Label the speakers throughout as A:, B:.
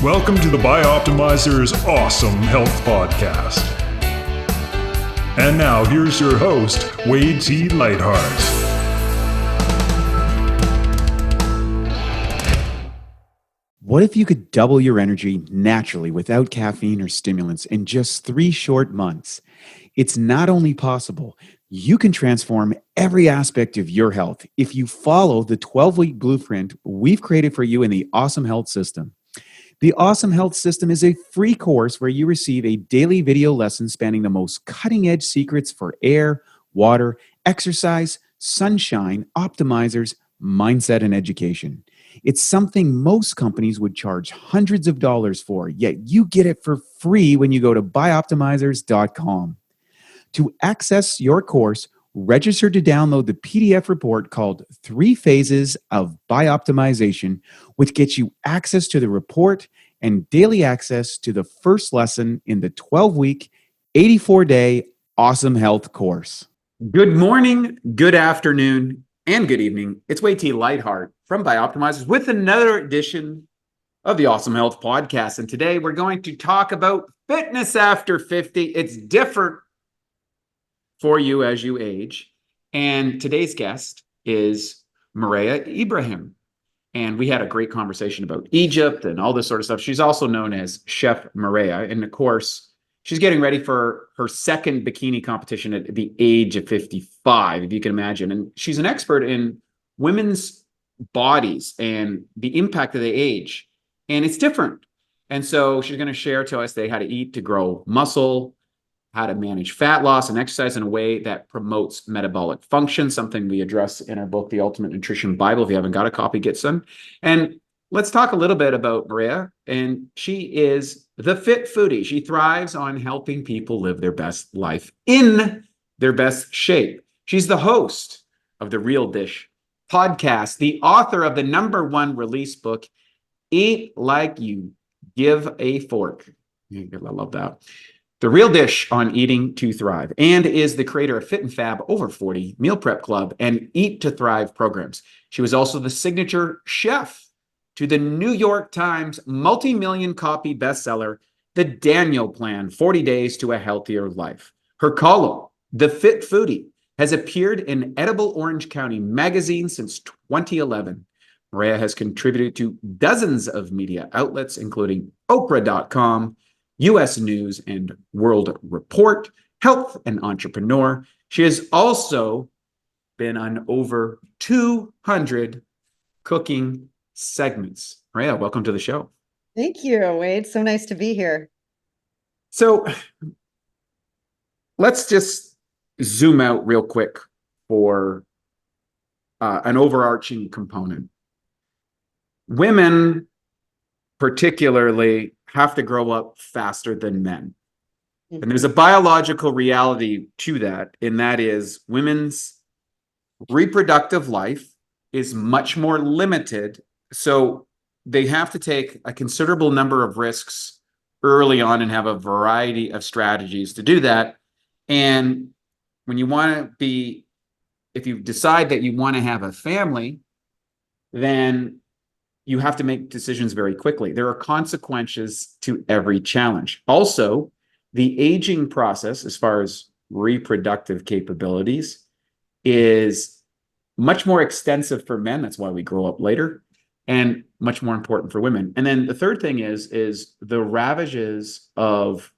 A: Welcome to the Bioptimizers Awesome Health Podcast. And now here's your host, Wade T. Lightheart.
B: What if you could double your energy naturally without caffeine or stimulants in just 3 short months? It's not only possible, you can transform every aspect of your health if you follow the 12-week blueprint we've created for you in the Awesome Health System. The Awesome Health System is a free course where you receive a daily video lesson spanning the most cutting-edge secrets for air, water, exercise, sunshine, optimizers, mindset, and education. It's something most companies would charge hundreds of dollars for, yet you get it for free when you go to bioptimizers.com. To access your course, register to download the PDF report called 3 Phases of Bioptimization, which gets you access to the report and daily access to the first lesson in the 12-week, 84-day Awesome Health course.
C: Good morning, good afternoon, and good evening. It's Wade T. Lightheart from Bioptimizers with another edition of the Awesome Health Podcast. And today we're going to talk about fitness after 50. It's different for you as you age. And today's guest is Mareya Ibrahim. And we had a great conversation about Egypt and all this sort of stuff. She's also known as Chef Mareya. And of course, she's getting ready for her second bikini competition at the age of 55, if you can imagine. And she's an expert in women's bodies and the impact of the age. And it's different. And so she's going to share to us how to eat to grow muscle, how to manage fat loss and exercise in a way that promotes metabolic function, something we address in our book, The Ultimate Nutrition Bible. If you haven't got a copy, get some. And let's talk a little bit about Mareya. And she is the fit foodie. She thrives on helping people live their best life in their best shape. She's the host of the Real Dish podcast, the author of the #1 release book, Eat Like You Give a Fork. I love that. The Real Dish on Eating to Thrive, and is the creator of Fit and Fab Over 40, Meal Prep Club, and Eat to Thrive programs. She was also the signature chef to the New York Times multi-million copy bestseller, The Daniel Plan, 40 Days to a Healthier Life. Her column, The Fit Foodie, has appeared in Edible Orange County magazine since 2011. Mareya has contributed to dozens of media outlets, including Oprah.com, U.S. News and World Report, Health and Entrepreneur. She has also been on over 200 cooking segments. Mareya, welcome to the show.
D: Thank you, Wade. So nice to be here.
C: So let's just zoom out real quick for an overarching component. Women, particularly, have to grow up faster than men. And there's a biological reality to that, and that is women's reproductive life is much more limited. So they have to take a considerable number of risks early on and have a variety of strategies to do that. And when you want to be, if you decide that you want to have a family, then you have to make decisions very quickly. There are consequences to every challenge. Also, the aging process, as far as reproductive capabilities, is much more extensive for men. That's why we grow up later, and much more important for women. And then the third thing is the ravages of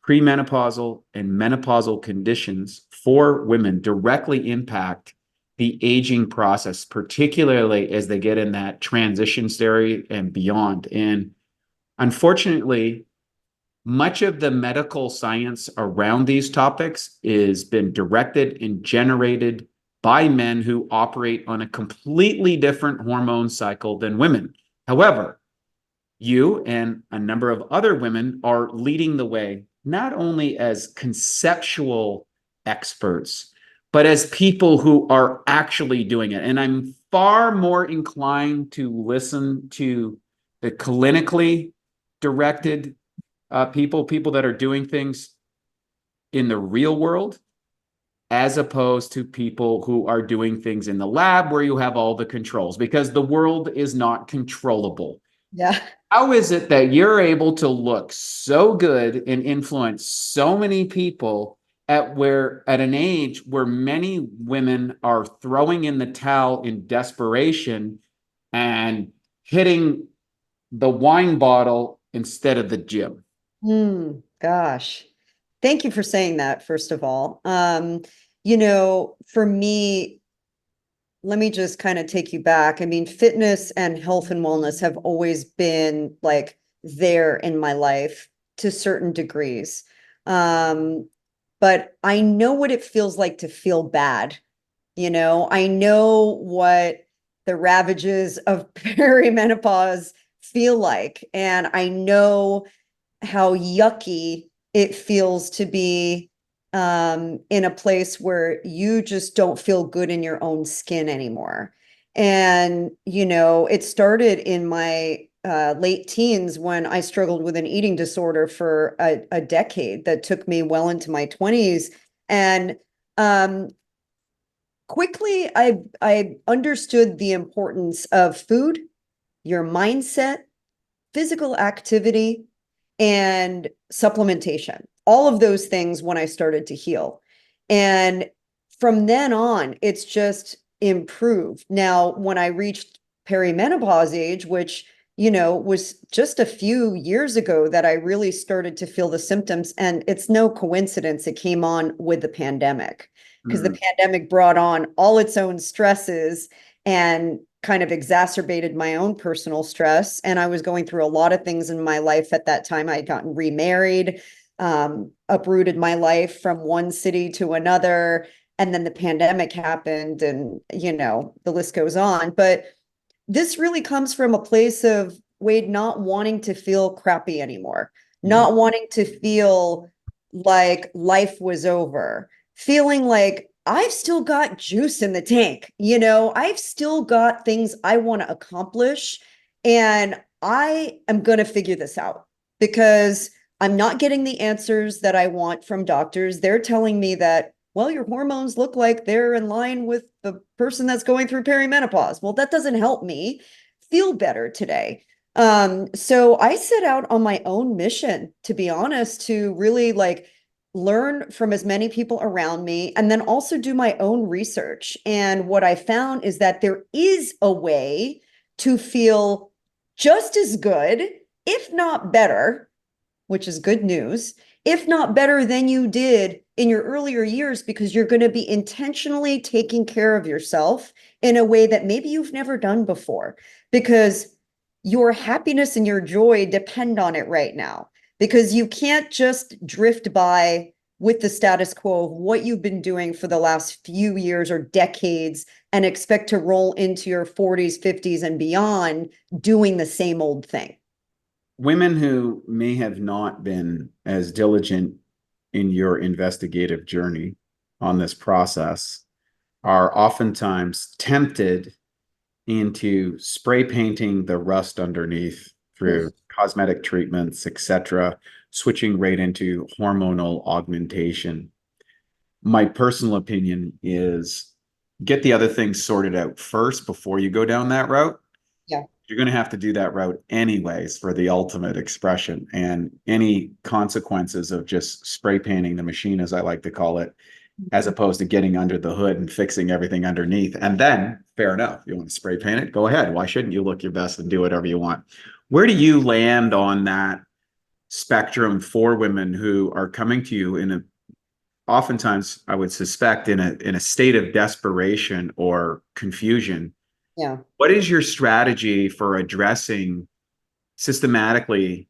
C: premenopausal and menopausal conditions for women directly impact the aging process, particularly as they get in that transition stage and beyond. And unfortunately, much of the medical science around these topics has been directed and generated by men who operate on a completely different hormone cycle than women. However, you and a number of other women are leading the way, not only as conceptual experts, but as people who are actually doing it. And I'm far more inclined to listen to the clinically directed people that are doing things in the real world, as opposed to people who are doing things in the lab where you have all the controls, because the world is not controllable.
D: Yeah.
C: How is it that you're able to look so good and influence so many people at an age where many women are throwing in the towel in desperation and hitting the wine bottle instead of the gym?
D: Gosh. Thank you for saying that, first of all. For me, let me just kind of take you back. I mean, fitness and health and wellness have always been like there in my life to certain degrees. But I know what it feels like to feel bad. I know what the ravages of perimenopause feel like. And I know how yucky it feels to be in a place where you just don't feel good in your own skin anymore. And, it started in my late teens when I struggled with an eating disorder for a decade that took me well into my 20s. And quickly, I understood the importance of food, your mindset, physical activity, and supplementation. All of those things when I started to heal. And from then on, it's just improved. Now, when I reached perimenopause age, which, was just a few years ago that I really started to feel the symptoms. And it's no coincidence it came on with the pandemic, because the pandemic brought on all its own stresses and kind of exacerbated my own personal stress. And I was going through a lot of things in my life at that time. I had gotten remarried, uprooted my life from one city to another. And then the pandemic happened, and, the list goes on. But this really comes from a place of Wade not wanting to feel crappy anymore, not wanting to feel like life was over, feeling like I've still got juice in the tank. I've still got things I want to accomplish, and I am going to figure this out because I'm not getting the answers that I want from doctors. They're telling me that, well, your hormones look like they're in line with the person that's going through perimenopause. Well, that doesn't help me feel better today. So I set out on my own mission, to be honest, to really learn from as many people around me and then also do my own research. And what I found is that there is a way to feel just as good, if not better, which is good news, if not better than you did in your earlier years, because you're going to be intentionally taking care of yourself in a way that maybe you've never done before, because your happiness and your joy depend on it right now, because you can't just drift by with the status quo of what you've been doing for the last few years or decades and expect to roll into your 40s, 50s, and beyond doing the same old thing.
C: Women who may have not been as diligent in your investigative journey on this process are oftentimes tempted into spray painting the rust underneath through cosmetic treatments, etc., switching right into hormonal augmentation. My personal opinion is get the other things sorted out first before you go down that route.
D: Yeah.
C: You're going to have to do that route anyways for the ultimate expression, and any consequences of just spray painting the machine, as I like to call it, as opposed to getting under the hood and fixing everything underneath. And then, fair enough, you want to spray paint it, go ahead. Why shouldn't you look your best and do whatever you want? Where do you land on that spectrum for women who are coming to you in a, oftentimes I would suspect in a state of desperation or confusion?
D: Yeah.
C: What is your strategy for addressing systematically,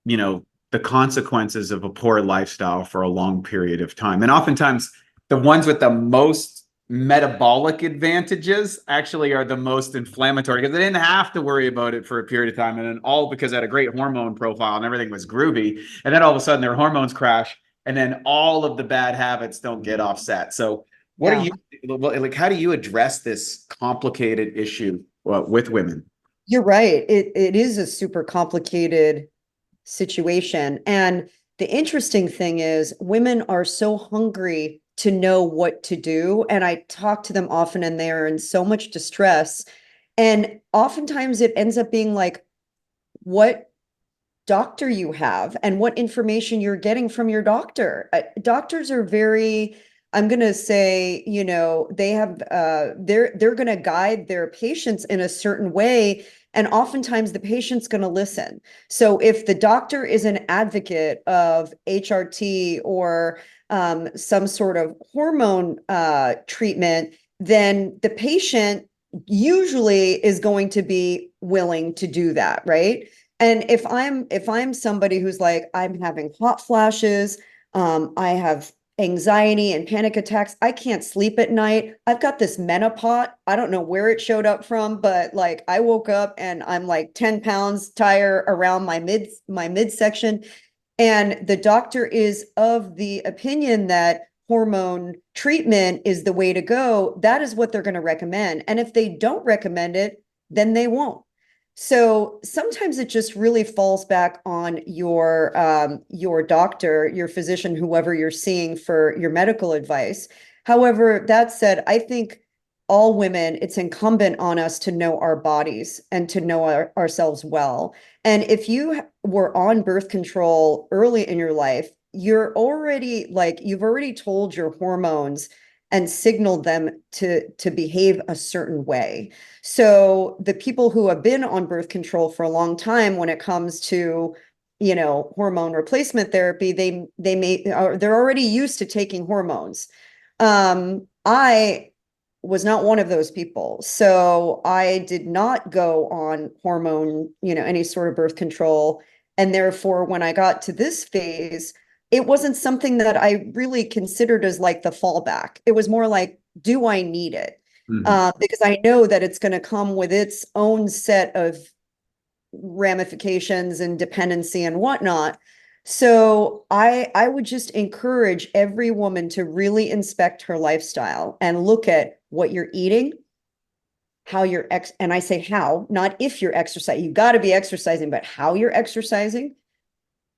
C: the consequences of a poor lifestyle for a long period of time? And oftentimes the ones with the most metabolic advantages actually are the most inflammatory, because they didn't have to worry about it for a period of time, and then all because they had a great hormone profile and everything was groovy, and then all of a sudden their hormones crash, and then all of the bad habits don't get offset. So what are you like, how do you address this complicated issue with women?
D: You're right. It is a super complicated situation. And the interesting thing is women are so hungry to know what to do. And I talk to them often, and they're in so much distress. And oftentimes it ends up being like, what doctor you have and what information you're getting from your doctor. Doctors are very, I'm going to say, they have, they're going to guide their patients in a certain way. And oftentimes the patient's going to listen. So if the doctor is an advocate of HRT or some sort of hormone treatment, then the patient usually is going to be willing to do that, right? And if I'm somebody who's like, I'm having hot flashes, I have anxiety and panic attacks, I can't sleep at night. I've got this menopause. I don't know where it showed up from, but like I woke up and I'm like 10 pounds tire around my midsection. And the doctor is of the opinion that hormone treatment is the way to go. That is what they're going to recommend. And if they don't recommend it, then they won't. So sometimes it just really falls back on your doctor, your physician, whoever you're seeing for your medical advice. However, that said, I think all women, it's incumbent on us to know our bodies and to know ourselves well. And if you were on birth control early in your life, you've already told your hormones and signaled them to behave a certain way. So the people who have been on birth control for a long time, when it comes to, hormone replacement therapy, they're already used to taking hormones. I was not one of those people. So I did not go on hormone, any sort of birth control. And therefore, when I got to this phase, it wasn't something that I really considered as like the fallback. It was more like, do I need it? Because I know that it's going to come with its own set of ramifications and dependency and whatnot. So I would just encourage every woman to really inspect her lifestyle and look at what you're eating, how you're and I say how, not if you're exercising. You got to be exercising, but how you're exercising,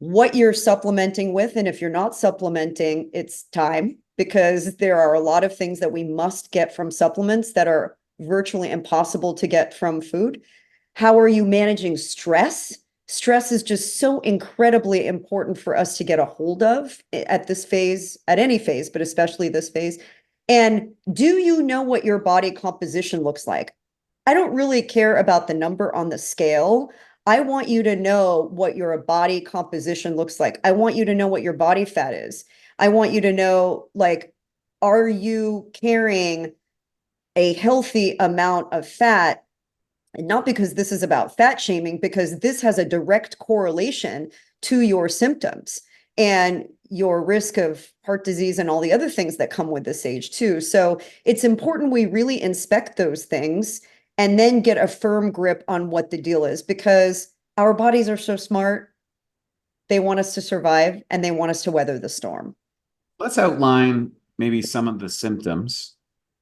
D: what you're supplementing with. And if you're not supplementing, it's time, because there are a lot of things that we must get from supplements that are virtually impossible to get from food. How are you managing stress? Stress is just so incredibly important for us to get a hold of at this phase, at any phase, but especially this phase. And do you know what your body composition looks like? I don't really care about the number on the scale. I want you to know what your body composition looks like. I want you to know what your body fat is. I want you to know, like, are you carrying a healthy amount of fat? And not because this is about fat shaming, because this has a direct correlation to your symptoms and your risk of heart disease and all the other things that come with this age too. So it's important we really inspect those things and then get a firm grip on what the deal is, because our bodies are so smart. They want us to survive and they want us to weather the storm.
C: Let's outline maybe some of the symptoms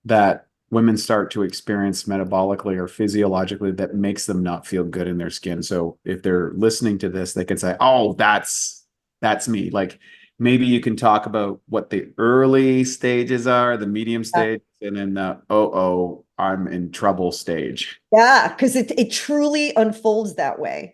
C: that women start to experience metabolically or physiologically that makes them not feel good in their skin. So if they're listening to this, they can say, oh, that's me. Like, maybe you can talk about what the early stages are, the medium stage, and then the, I'm in trouble stage.
D: Yeah, because it truly unfolds that way.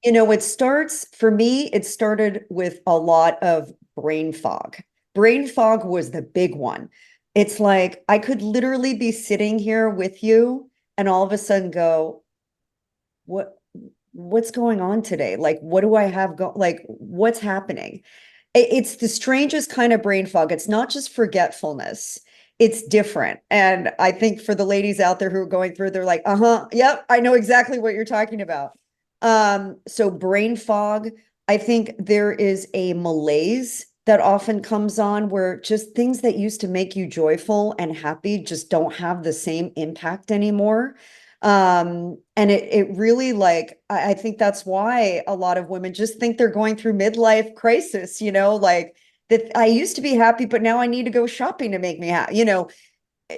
D: It starts, for me, it started with a lot of brain fog. Brain fog was the big one. It's like I could literally be sitting here with you and all of a sudden go, what's going on today? Like, what do I have like, what's happening? It's the strangest kind of brain fog. It's not just forgetfulness. It's different. And I think for the ladies out there who are going through, they're like, yep, I know exactly what you're talking about. So brain fog, I think there is a malaise that often comes on where just things that used to make you joyful and happy just don't have the same impact anymore. And it really, like, I think that's why a lot of women just think they're going through midlife crisis, like that I used to be happy, but now I need to go shopping to make me happy.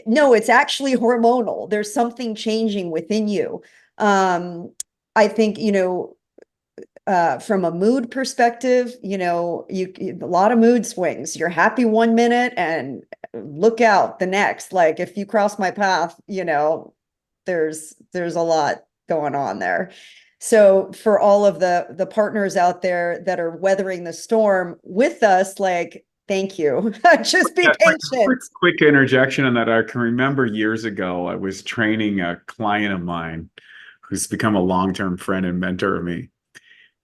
D: No, it's actually hormonal. There's something changing within you. I think, from a mood perspective, a lot of mood swings. You're happy one minute and look out the next. Like if you cross my path, there's a lot going on there. So for all of the partners out there that are weathering the storm with us, like, thank you. Just be patient.
C: Quick interjection on that. I can remember years ago, I was training a client of mine who's become a long-term friend and mentor of me.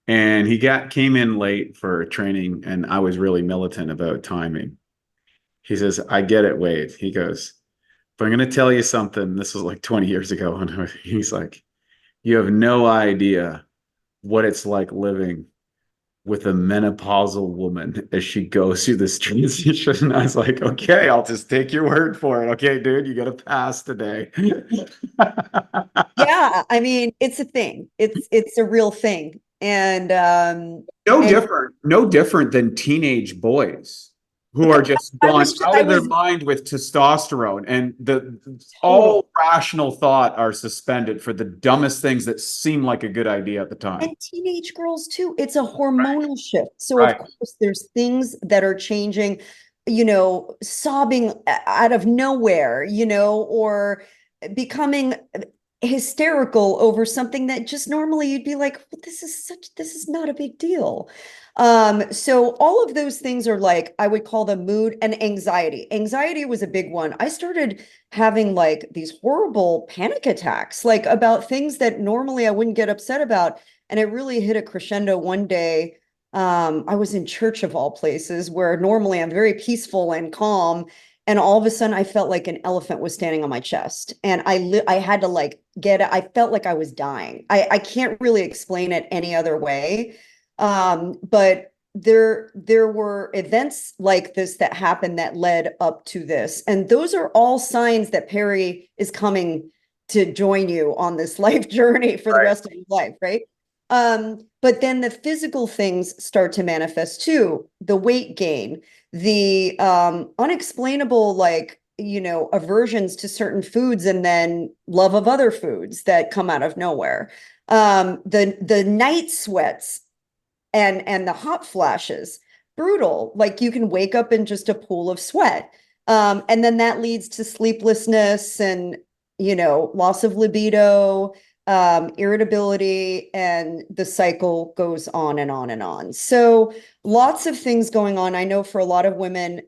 C: And he came in late for training, and I was really militant about timing. He says, I get it, Wade. He goes, but I'm going to tell you something. This was like 20 years ago. And he's like, you have no idea what it's like living with a menopausal woman as she goes through this transition. I was like, okay, I'll just take your word for it. Okay, dude, you got to pass today.
D: Yeah, I mean, it's a thing. It's a real thing. And
C: no different than teenage boys who are just gone out of their mind with testosterone, and all rational thought are suspended for the dumbest things that seem like a good idea at the time.
D: And teenage girls too. It's a hormonal shift. So of course there's things that are changing, sobbing out of nowhere, or becoming hysterical over something that just normally you'd be like, well, this is not a big deal. So all of those things are like, I would call them mood and anxiety. Anxiety was a big one. I started having like these horrible panic attacks, like about things that normally I wouldn't get upset about. And it really hit a crescendo one day. I was in church of all places, where normally I'm very peaceful and calm. And all of a sudden I felt like an elephant was standing on my chest, and I had to like I felt like I was dying. I can't really explain it any other way. But there were events like this that happened that led up to this. And those are all signs that Perry is coming to join you on this life journey for the rest of your life, right? But then the physical things start to manifest too. The weight gain, the unexplainable, like, aversions to certain foods, and then love of other foods that come out of nowhere. The night sweats and the hot flashes, brutal. Like, you can wake up in just a pool of sweat. And then that leads to sleeplessness and, loss of libido, irritability, and the cycle goes on and on and on. So lots of things going on. I know for a lot of women,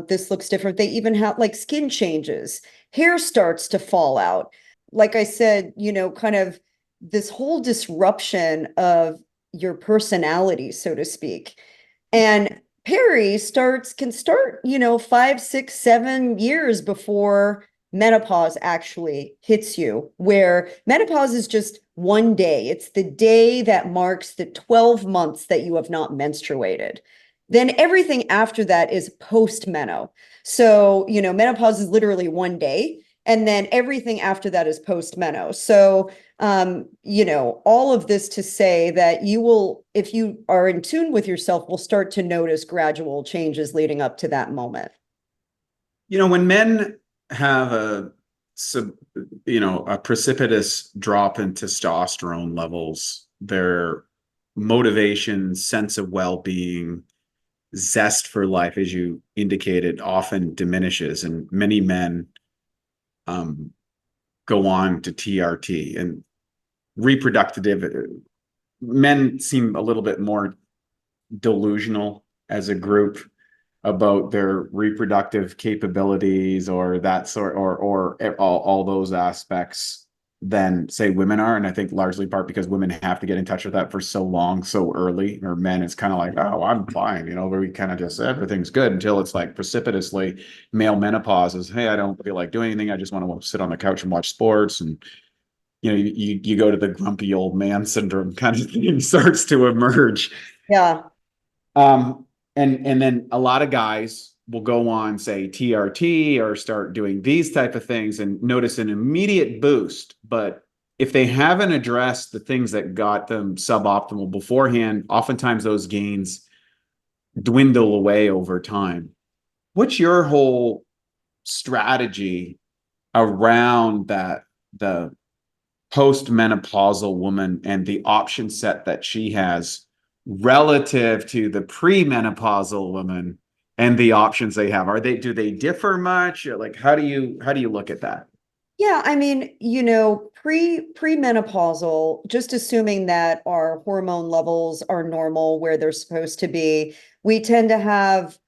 D: this looks different. They even have like skin changes, hair starts to fall out. Like I said, kind of this whole disruption of your personality, so to speak. And Perry can start, 5, 6, 7 years before menopause actually hits you, where menopause is just one day. It's the day that marks the 12 months that you have not menstruated. Then everything after that is post-meno. So, menopause is literally one day, and then everything after that is post-meno. So, all of this to say that you will, if you are in tune with yourself, will start to notice gradual changes leading up to that moment.
C: When men have a precipitous drop in testosterone levels, their motivation, sense of well-being, zest for life, as you indicated, often diminishes, and many men go on to TRT. And reproductive men seem a little bit more delusional as a group about their reproductive capabilities or that sort, or all those aspects, than say women are. And I think largely part because women have to get in touch with that for so long, so early. Or men, it's kind of like, oh, I'm fine, where we kind of just everything's good, until it's like precipitously male menopause is, hey, I don't feel like doing anything, I just want to sit on the couch and watch sports. And you go to the grumpy old man syndrome kind of thing starts to emerge.
D: Yeah.
C: And then a lot of guys will go on, say, TRT, or start doing these type of things and notice an immediate boost. But if they haven't addressed the things that got them suboptimal beforehand, oftentimes those gains dwindle away over time. What's your whole strategy around that, the postmenopausal woman and the option set that she has relative to the premenopausal woman and the options they have? Do they differ much? Like, how do you look at that?
D: Yeah, I mean, premenopausal, just assuming that our hormone levels are normal where they're supposed to be, we tend to have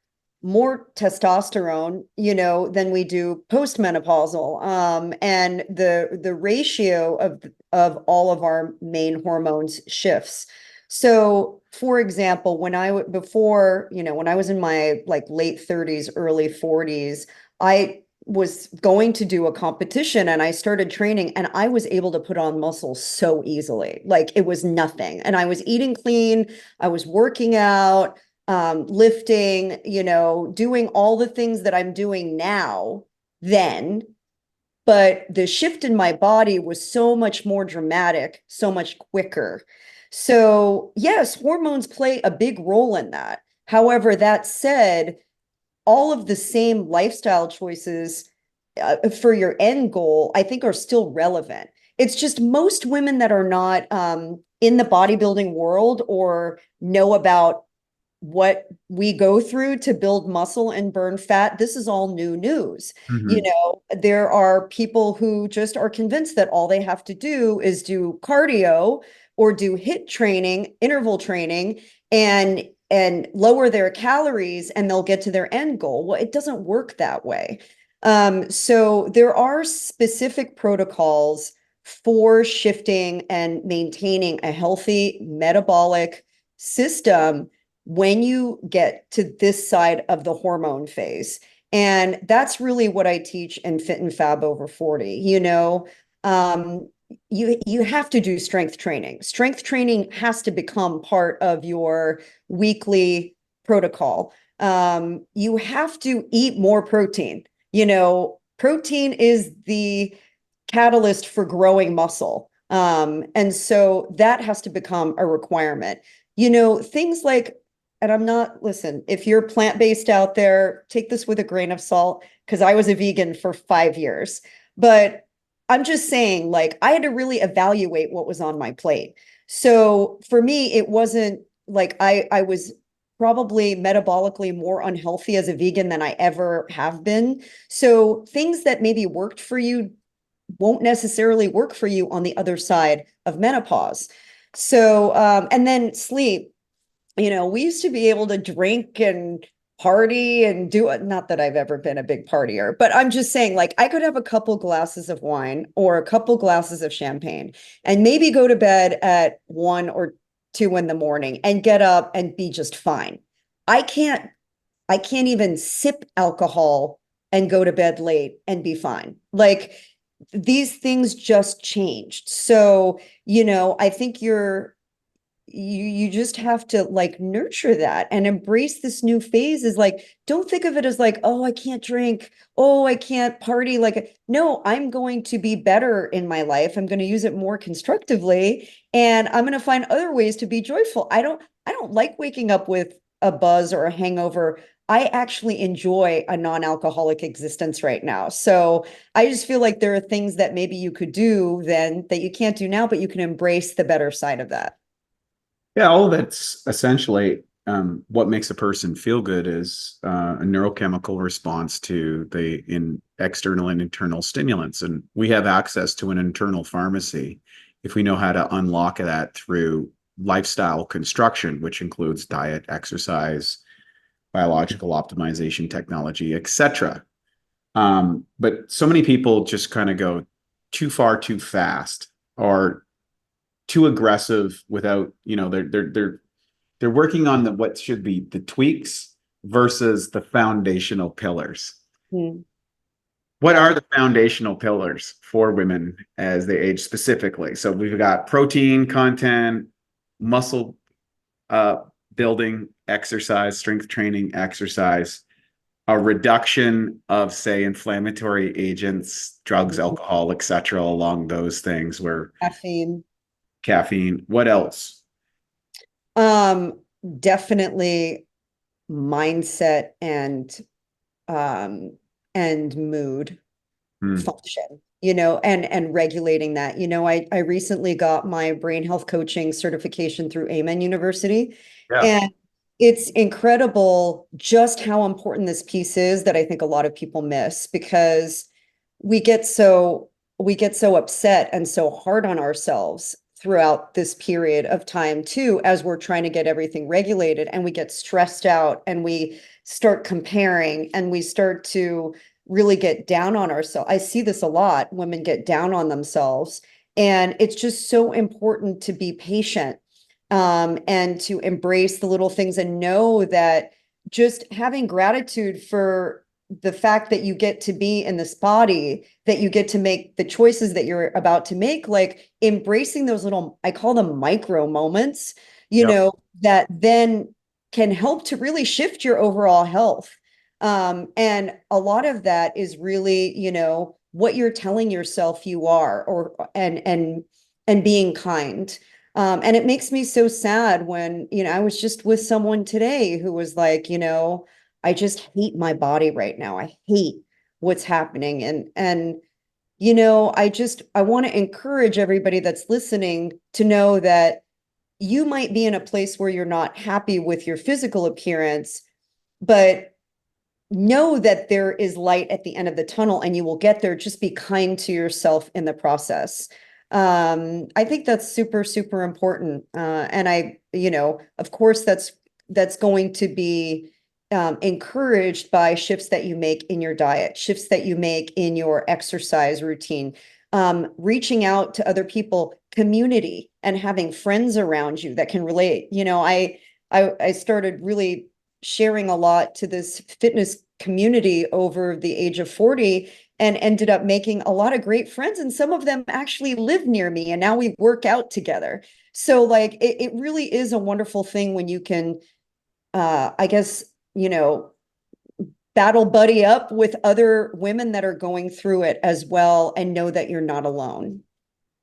D: more testosterone, than we do postmenopausal. And the ratio of all of our main hormones shifts. So, for example, when I was in my like late 30s, early 40s, I was going to do a competition and I started training and I was able to put on muscle so easily. Like it was nothing. And I was eating clean, I was working out, lifting, doing all the things that I'm doing now then. But the shift in my body was so much more dramatic, so much quicker. So, yes, hormones play a big role in that. However, that said, all of the same lifestyle choices for your end goal, I think, are still relevant. It's just most women that are not in the bodybuilding world or know about what we go through to build muscle and burn fat. This is all new news.
C: Mhm.
D: There are people who just are convinced that all they have to do is do cardio or do HIIT training, interval training, and lower their calories and they'll get to their end goal. Well, it doesn't work that way. So there are specific protocols for shifting and maintaining a healthy metabolic system when you get to this side of the hormone phase. And that's really what I teach in Fit and Fab over 40. You have to do strength training. Strength training has to become part of your weekly protocol. You have to eat more protein. Protein is the catalyst for growing muscle. And so that has to become a requirement. Things like, and listen, if you're plant-based out there, take this with a grain of salt, because I was a vegan for 5 years. But I'm just saying, like, I had to really evaluate what was on my plate. So for me, it wasn't like I was probably metabolically more unhealthy as a vegan than I ever have been. So things that maybe worked for you won't necessarily work for you on the other side of menopause. So, and then sleep, we used to be able to drink and party and do it. Not that I've ever been a big partier, but I'm just saying, like, I could have a couple glasses of wine or a couple glasses of champagne and maybe go to bed at 1 or 2 in the morning and get up and be just fine. I can't, I can't even sip alcohol and go to bed late and be fine. Like, these things just changed. So, I think you just have to like nurture that and embrace this new phase. Is like, don't think of it as like, oh, I can't drink, oh, I can't party. Like, no, I'm going to be better in my life. I'm going to use it more constructively and I'm going to find other ways to be joyful. I don't like waking up with a buzz or a hangover. I actually enjoy a non-alcoholic existence right now. So I just feel like there are things that maybe you could do then that you can't do now, but you can embrace the better side of that.
C: Yeah, all of that's essentially what makes a person feel good is a neurochemical response to the external and internal stimulants. And we have access to an internal pharmacy if we know how to unlock that through lifestyle construction, which includes diet, exercise, biological optimization technology, etc. But so many people just kind of go too far too fast or too aggressive without, they're working on what should be the tweaks versus the foundational pillars.
D: Hmm.
C: What
D: Yeah.
C: are the foundational pillars for women as they age specifically? So we've got protein content, muscle building, exercise, strength training, exercise, a reduction of, say, inflammatory agents, drugs, alcohol, etc., along those things where
D: Caffeine.
C: caffeine. What else?
D: Um, Definitely mindset um and mood
C: Hmm.
D: function, and regulating that. I recently got my brain health coaching certification through Amen University,
C: Yeah.
D: and it's incredible just how important this piece is that I think a lot of people miss because we get so we get so upset and so hard on ourselves throughout this period of time too, as we're trying to get everything regulated, and we get stressed out and we start comparing and we start to really get down on ourselves. I see this a lot. Women get down on themselves, and it's just so important to be patient, and to embrace the little things and know that just having gratitude for the fact that you get to be in this body, that you get to make the choices that you're about to make, like embracing those little, I call them micro moments, that then can help to really shift your overall health. And a lot of that is really, what you're telling yourself you are, and being kind. And it makes me so sad when, I was just with someone today who was like, I just hate my body right now. I hate what's happening. And I want to encourage everybody that's listening to know that you might be in a place where you're not happy with your physical appearance, but know that there is light at the end of the tunnel and you will get there. Just be kind to yourself in the process. I think that's super, super important. And of course, that's going to be encouraged by shifts that you make in your diet, shifts that you make in your exercise routine, reaching out to other people, community, and having friends around you that can relate. I started really sharing a lot to this fitness community over the age of 40, and ended up making a lot of great friends. And some of them actually live near me, and now we work out together. So like, it really is a wonderful thing when you can, I guess, battle buddy up with other women that are going through it as well, and know that you're not alone.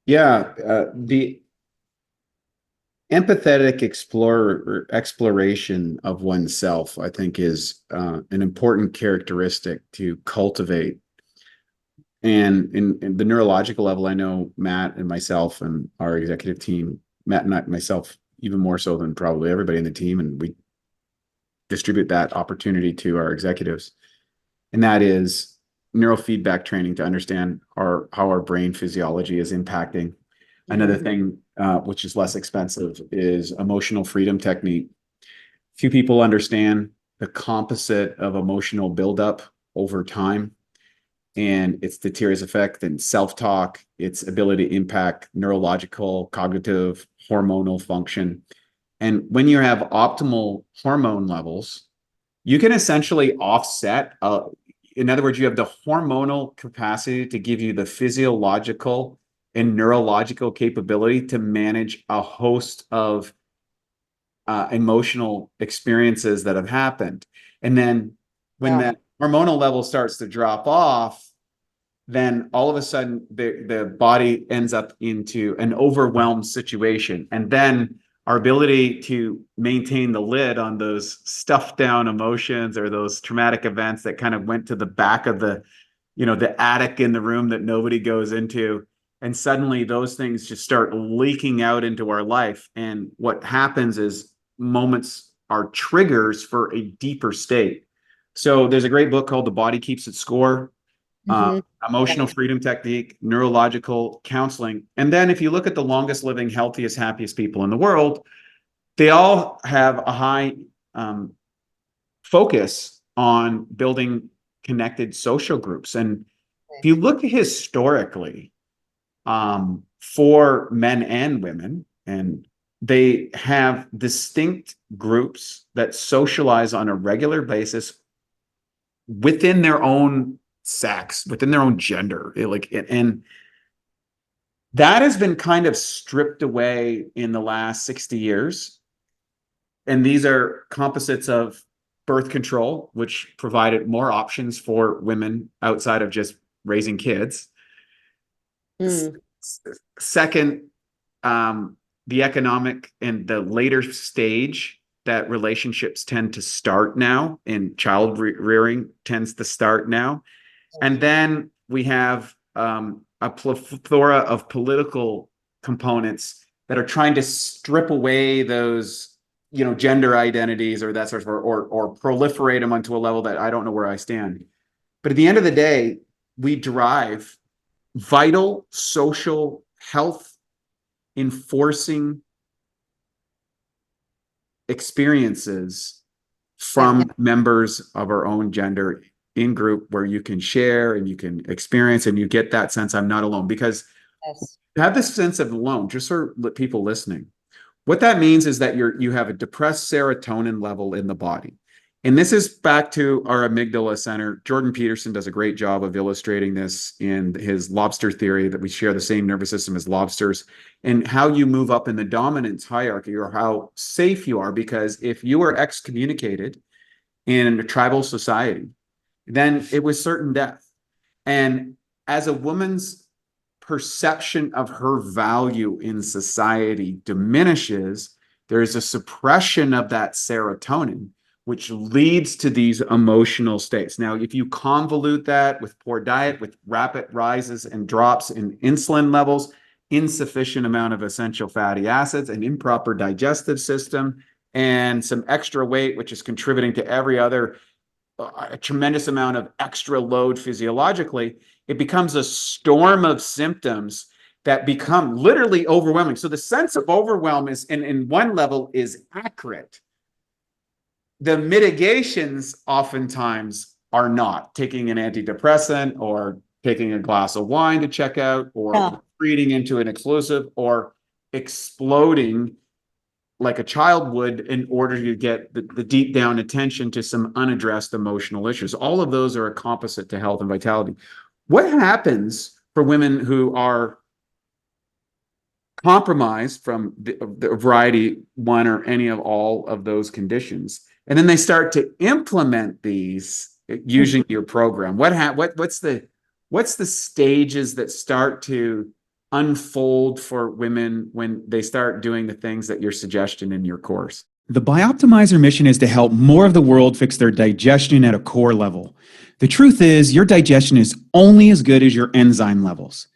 C: Yeah, the empathetic exploration of oneself, I think, is an important characteristic to cultivate. And in the neurological level, I know Matt and myself and our executive team, Matt and myself, even more so than probably everybody in the team, and we distribute that opportunity to our executives. And that is neurofeedback training to understand how our brain physiology is impacting. Another thing, which is less expensive, is emotional freedom technique. Few people understand the composite of emotional buildup over time and its deleterious effect and self-talk, its ability to impact neurological, cognitive, hormonal function. And when you have optimal hormone levels, you can essentially offset. In other words, you have the hormonal capacity to give you the physiological and neurological capability to manage a host of emotional experiences that have happened. And then when that hormonal level starts to drop off, then all of a sudden the body ends up into an overwhelmed situation. And then our ability to maintain the lid on those stuffed down emotions or those traumatic events that kind of went to the back of the attic in the room that nobody goes into. And suddenly those things just start leaking out into our life. And what happens is moments are triggers for a deeper state. So there's a great book called The Body Keeps Its Score. Emotional freedom technique, neurological counseling. And then if you look at the longest living, healthiest, happiest people in the world, they all have a high focus on building connected social groups. And if you look historically, for men and women, and they have distinct groups that socialize on a regular basis within their own sex, within their own gender, and that has been kind of stripped away in the last 60 years. And these are composites of birth control, which provided more options for women outside of just raising kids. Second, the economic and the later stage that relationships tend to start now, and child rearing tends to start now. And then we have a plethora of political components that are trying to strip away those, gender identities or that sort of, or proliferate them onto a level that I don't know where I stand. But at the end of the day, we derive vital social health enforcing experiences from members of our own gender in group, where you can share and you can experience and you get that sense I'm not alone. Because to have this sense of alone, just for people listening, what that means is that you have a depressed serotonin level in the body. And this is back to our amygdala center. Jordan Peterson does a great job of illustrating this in his lobster theory, that we share the same nervous system as lobsters, and how you move up in the dominance hierarchy, or how safe you are. Because if you are excommunicated in a tribal society, then it was certain death. And as a woman's perception of her value in society diminishes, there's a suppression of that serotonin, which leads to these emotional states. Now, if you convolute that with poor diet, with rapid rises and drops in insulin levels, insufficient amount of essential fatty acids, an improper digestive system, and some extra weight, which is contributing to every other a tremendous amount of extra load physiologically, it becomes a storm of symptoms that become literally overwhelming. So the sense of overwhelm is, in one level, is accurate. The mitigations oftentimes are not. Taking an antidepressant, or taking a glass of wine to check out, or reading into an explosive, or exploding like a child would in order to get the deep down attention to some unaddressed emotional issues. All of those are a composite to health and vitality. What happens for women who are compromised from the variety, one or any of all of those conditions, and then they start to implement these using your program? What's the stages that start to unfold for women when they start doing the things that you're suggesting in your course?
B: The Bioptimizer mission is to help more of the world fix their digestion at a core level. The truth is, your digestion is only as good as your enzyme levels.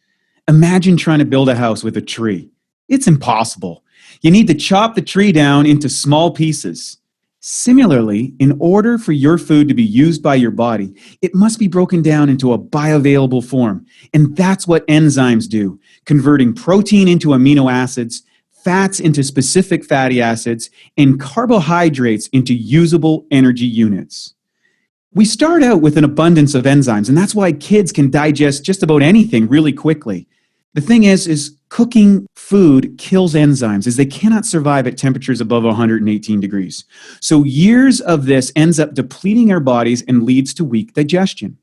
B: Imagine trying to build a house with a tree. It's impossible. You need to chop the tree down into small pieces. Similarly, in order for your food to be used by your body, it must be broken down into a bioavailable form. And that's what enzymes do, converting protein into amino acids, fats into specific fatty acids, and carbohydrates into usable energy units. We start out with an abundance of enzymes, and that's why kids can digest just about anything really quickly. The thing is cooking food kills enzymes, as they cannot survive at temperatures above 118 degrees. So years of this ends up depleting our bodies and leads to weak digestion.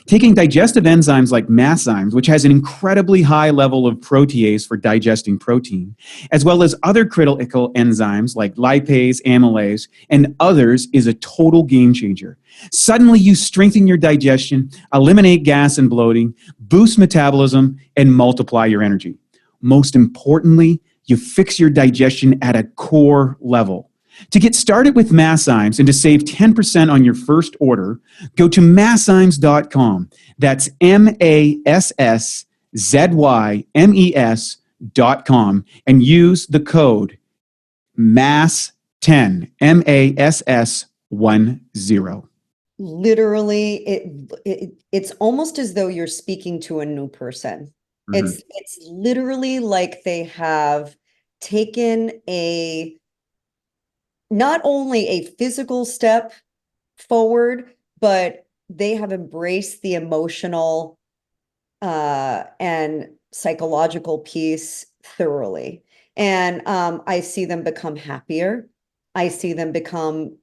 B: Taking digestive enzymes like Masszymes, which has an incredibly high level of protease for digesting protein, as well as other critical enzymes like lipase, amylase, and others, is a total game changer. Suddenly, you strengthen your digestion, eliminate gas and bloating, boost metabolism, and multiply your energy. Most importantly, you fix your digestion at a core level. To get started with Masszymes and to save 10% on your first order, go to masszymes.com. That's MASSZYMES.com, and use the code MASS10, MASS10.
D: Literally, it's almost as though you're speaking to a new person.
C: Mm-hmm.
D: It's literally like they have taken not only a physical step forward, but they have embraced the emotional and psychological piece thoroughly. And I see them become happier. I see them become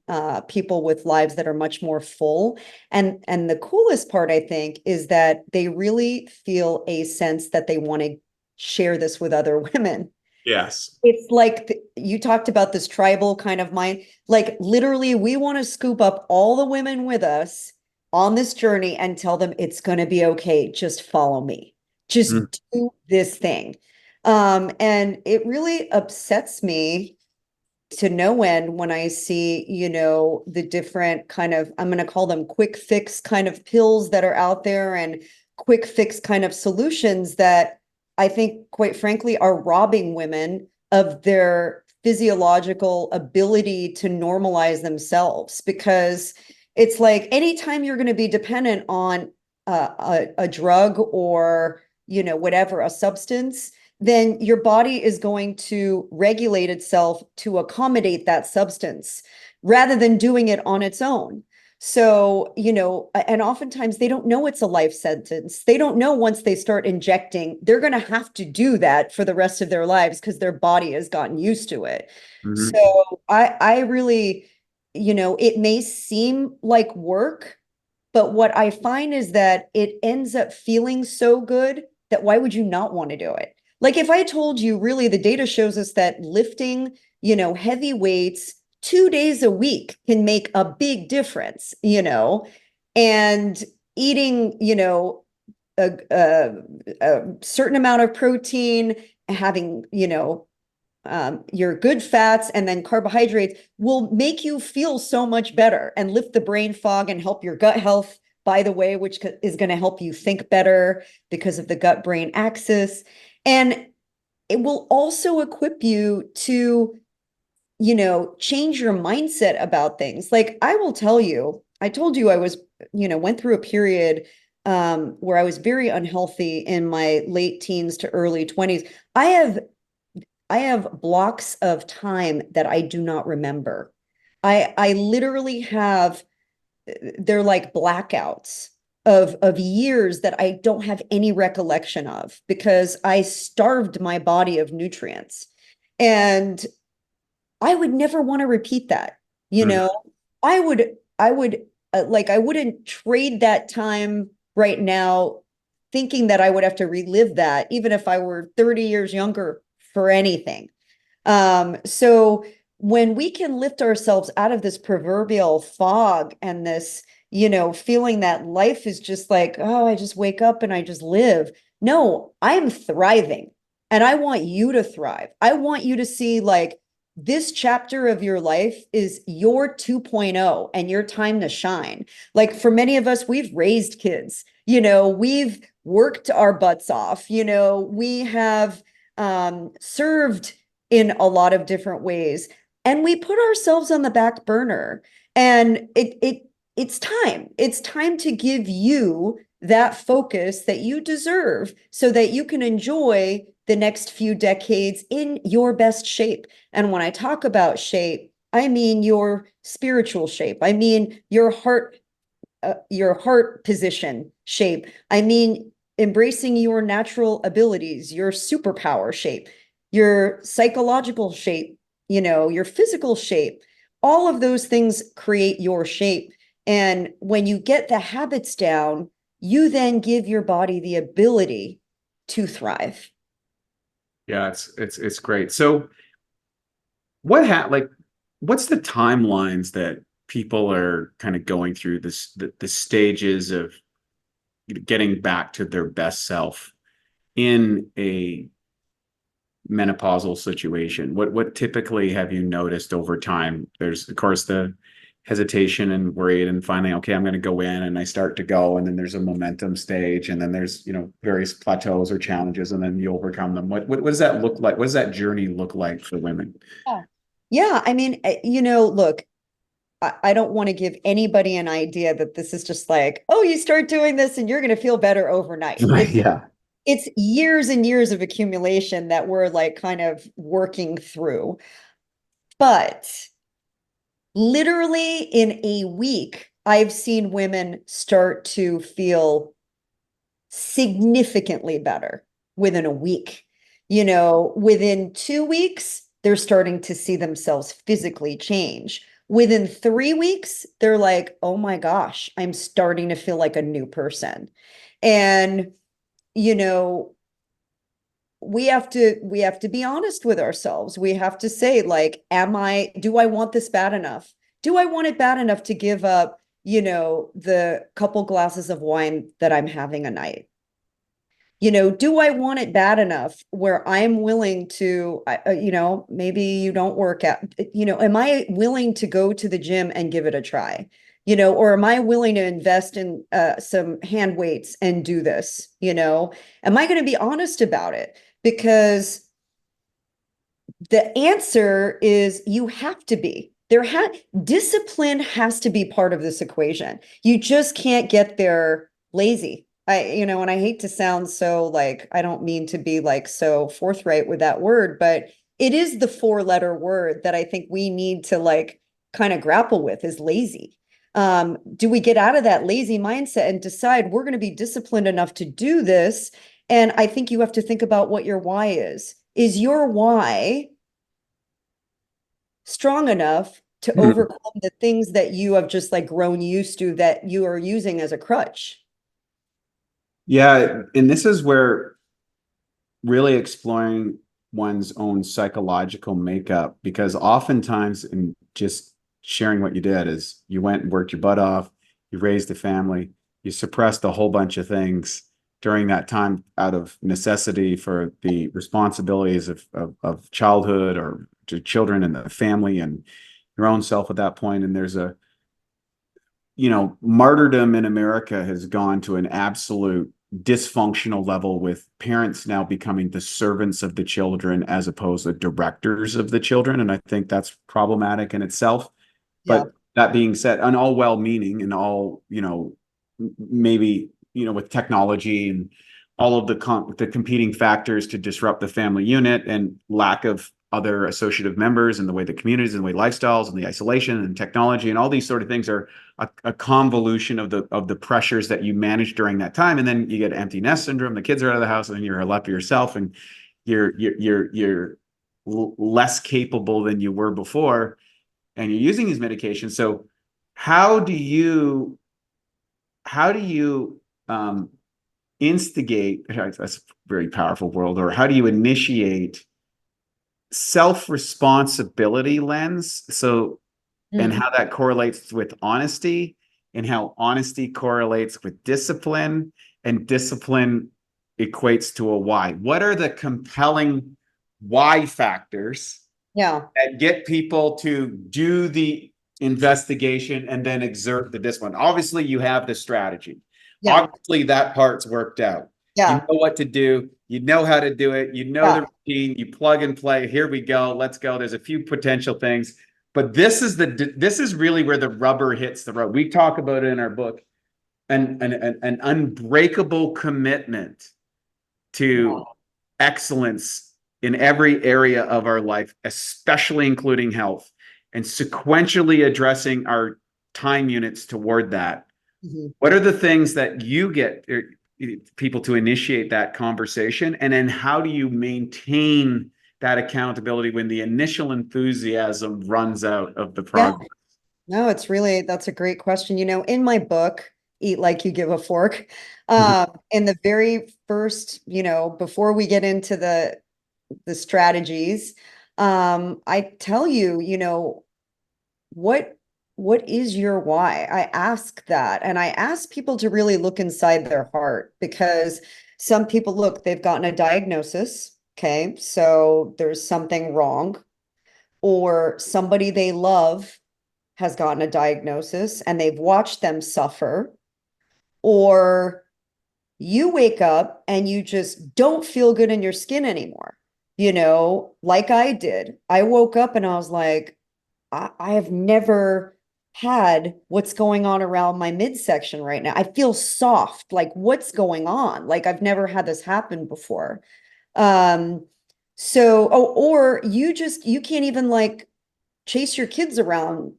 D: people with lives that are much more full. And the coolest part, I think, is that they really feel a sense that they want to share this with other women.
C: Yes.
D: It's like you talked about this tribal kind of mind. Like literally, we want to scoop up all the women with us on this journey and tell them it's going to be okay. Just follow me. Just do this thing. And it really upsets me to no end when I see, the different kind of, I'm going to call them quick fix kind of pills that are out there, and quick fix kind of solutions that I think, quite frankly, are robbing women of their physiological ability to normalize themselves. Because it's like anytime you're going to be dependent on a drug or whatever, a substance, then your body is going to regulate itself to accommodate that substance rather than doing it on its own. So, and oftentimes they don't know it's a life sentence. They don't know once they start injecting, they're going to have to do that for the rest of their lives because their body has gotten used to it.
C: Mhm.
D: So I really, it may seem like work, but what I find is that it ends up feeling so good that why would you not want to do it? Like if I told you, really, the data shows us that lifting, heavy weights 2 days a week can make a big difference, and eating, a certain amount of protein, having, your good fats and then carbohydrates will make you feel so much better and lift the brain fog and help your gut health, by the way, which is going to help you think better because of the gut brain axis. And it will also equip you to, change your mindset about things. Like I will tell you, I told you I was, went through a period where I was very unhealthy in my late teens to early 20s. I have blocks of time that I do not remember. I literally have, they're like blackouts of years that I don't have any recollection of because I starved my body of nutrients. And I would never want to repeat that.
C: Mhm.
D: I wouldn't trade that time right now thinking that I would have to relive that, even if I were 30 years younger for anything. So when we can lift ourselves out of this proverbial fog and this, feeling that life is just like, oh, I just wake up and I just live. No, I'm thriving and I want you to thrive. I want you to see like this chapter of your life is your 2.0 and your time to shine. Like for many of us, we've raised kids, we've worked our butts off, we have served in a lot of different ways. And we put ourselves on the back burner. And it's time. It's time to give you that focus that you deserve so that you can enjoy the next few decades in your best shape. And when I talk about shape, I mean your spiritual shape. I mean your heart position shape. I mean embracing your natural abilities, your superpower shape, your psychological shape, your physical shape. All of those things create your shape. And when you get the habits down, you then give your body the ability to thrive.
C: Yeah, it's great. So what's the timelines that people are kind of going through the stages of getting back to their best self in a menopausal situation? What typically have you noticed over time? There's of course the hesitation and worried and finally, okay, I'm going to go in and I start to go, and then there's a momentum stage, and then there's various plateaus or challenges, and then you overcome them. What does that look like? What does that journey look like for women?
D: Yeah. Yeah, I mean, look, I don't want to give anybody an idea that this is just like, oh, you start doing this and you're going to feel better overnight.
C: Yeah.
D: It's years and years of accumulation that we're like kind of working through. But literally in a week, I've seen women start to feel significantly better within a week. Within 2 weeks, they're starting to see themselves physically change. Within 3 weeks, they're like, oh my gosh, I'm starting to feel like a new person. And, you know, we have to be honest with ourselves. We have to say, like, do I want this bad enough? Do I want it bad enough to give up, the couple glasses of wine that I'm having a night? Do I want it bad enough where I'm willing to, maybe you don't work out, am I willing to go to the gym and give it a try? Or am I willing to invest in some hand weights and do this? Am I going to be honest about it? Because the answer is you have to be. Discipline has to be part of this equation. You just can't get there lazy. And I hate to sound so like, I don't mean to be like so forthright with that word, but it is the 4-letter word that I think we need to like kind of grapple with is lazy. Do we get out of that lazy mindset and decide we're going to be disciplined enough to do this? And I think you have to think about what your why is. Is your why strong enough to overcome the things that you have just like grown used to that you are using as a crutch?
C: Yeah, and this is where really exploring one's own psychological makeup, because oftentimes in just sharing what you did is you went and worked your butt off, you raised a family, you suppressed a whole bunch of things during that time out of necessity for the responsibilities of childhood or to children and the family and your own self at that point. And there's a, martyrdom in America has gone to an absolute dysfunctional level, with parents now becoming the servants of the children as opposed to directors of the children. And I think that's problematic in itself.
D: Yeah.
C: But that being said, and all well-meaning and all, maybe, with technology and all of the competing factors to disrupt the family unit and lack of other associative members and the way the communities and the way lifestyles and the isolation and technology and all these sort of things are a convolution of the pressures that you manage during that time. And then you get empty nest syndrome, the kids are out of the house and then you're left to yourself and you're less capable than you were before, and you're using these medications. So how do you instigate, that's a very powerful word, or how do you initiate self-responsibility lens? So, and how that correlates with honesty, and how honesty correlates with discipline, and discipline equates to a why. What are the compelling why factors that get people to do the investigation and then exert the discipline? Obviously, you have the strategy. Obviously, that part's worked out. You know what to do. You know how to do it. You know the routine. You plug and play. Here we go. Let's go. There's a few potential things, but this is really where the rubber hits the road. We talk about it in our book, an unbreakable commitment to excellence in every area of our life, especially including health, and sequentially addressing our time units toward that. What are the things that you get people to initiate that conversation? And then how do you maintain that accountability when the initial enthusiasm runs out of the progress?
D: No, that's a great question. In my book, Eat Like You Give a Fork, in the very first, before we get into the strategies, I tell you, what is your why? I ask that. And I ask people to really look inside their heart, because some people, look, they've gotten a diagnosis. Okay. So there's something wrong, or somebody they love has gotten a diagnosis and they've watched them suffer, or you wake up and you just don't feel good in your skin anymore. Like I did. I woke up and I was like, I have never had what's going on around my midsection right now. I feel soft. Like, what's going on? Like, I've never had this happen before. Or you can't even like chase your kids around,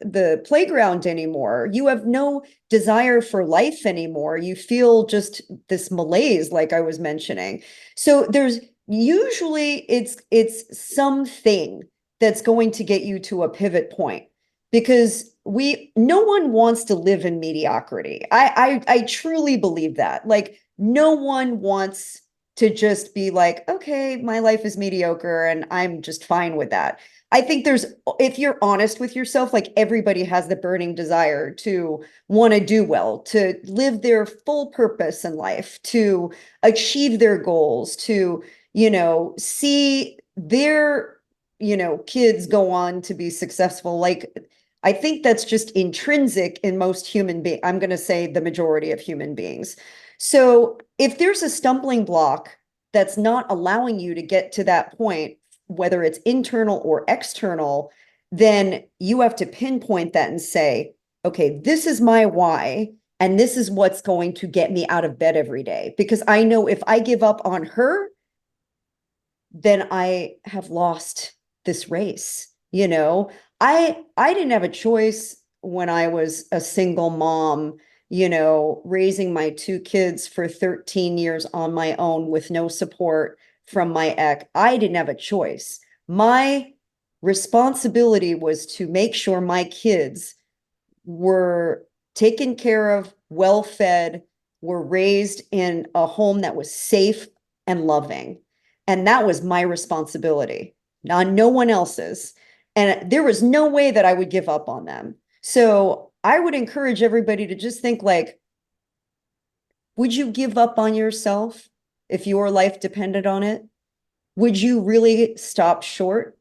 D: the playground anymore. You have no desire for life anymore. You feel just this malaise, like I was mentioning. So there's usually it's something that's going to get you to a pivot point, because no one wants to live in mediocrity. I truly believe that. Like, no one wants to just be like, okay, my life is mediocre and I'm just fine with that. I think if you're honest with yourself, like, everybody has the burning desire to want to do well, to live their full purpose in life, to achieve their goals, to, see their, kids go on to be successful. Like, I think that's just intrinsic in most human beings. I'm going to say the majority of human beings. So if there's a stumbling block that's not allowing you to get to that point, whether it's internal or external, then you have to pinpoint that and say, okay, this is my why. And this is what's going to get me out of bed every day, because I know if I give up on her, then I have lost this race. I didn't have a choice when I was a single mom, raising my two kids for 13 years on my own with no support from my ex. I didn't have a choice. My responsibility was to make sure my kids were taken care of, well fed, were raised in a home that was safe and loving. And that was my responsibility, not no one else's. And there was no way that I would give up on them. So I would encourage everybody to just think like, would you give up on yourself if your life depended on it? Would you really stop short?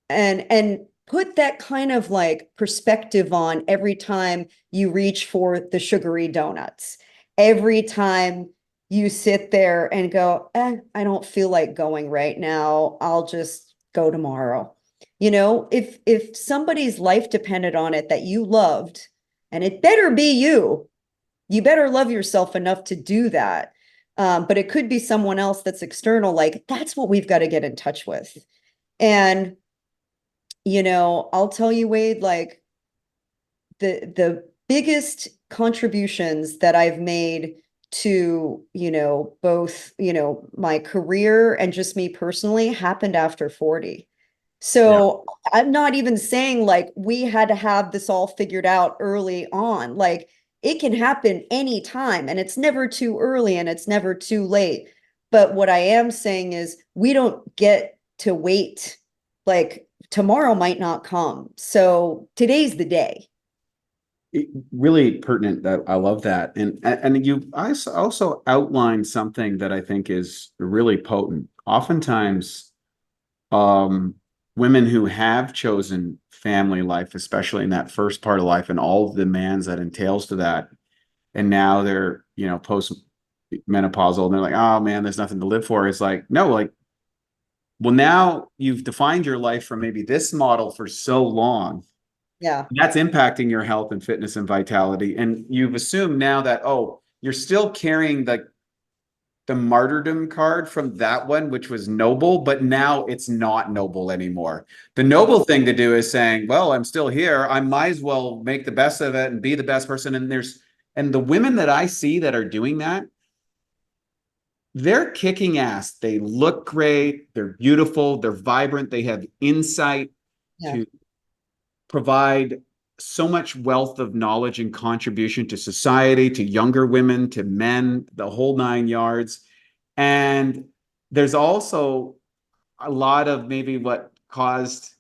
D: And put that kind of like perspective on every time you reach for the sugary donuts, every time you sit there and go, I don't feel like going right now. I'll just go tomorrow. If somebody's life depended on it that you loved, and it better be you better love yourself enough to do that. But it could be someone else that's external. Like, that's what we've got to get in touch with. And I'll tell you, Wade, like the biggest contributions that I've made to, both, my career and just me personally happened after 40. So I'm not even saying like we had to have this all figured out early on. Like, it can happen anytime, and it's never too early and it's never too late. But what I am saying is we don't get to wait. Like, tomorrow might not come. So today's the day.
C: Really pertinent. That I love that. And you also outlined something that I think is really potent. Oftentimes, women who have chosen family life, especially in that first part of life and all of the demands that entails to that, and now they're, post menopausal and they're like, oh man, there's nothing to live for. It's like, no, like, well, now you've defined your life from maybe this model for so long.
D: Yeah.
C: That's impacting your health and fitness and vitality. And you've assumed now that, oh, you're still carrying the martyrdom card from that one, which was noble, but now it's not noble anymore. The noble thing to do is saying, well, I'm still here. I might as well make the best of it and be the best person. And the women that I see that are doing that, they're kicking ass. They look great. They're beautiful. They're vibrant. They have insight to provide so much wealth of knowledge and contribution to society, to younger women, to men, the whole nine yards. And there's also a lot of maybe what caused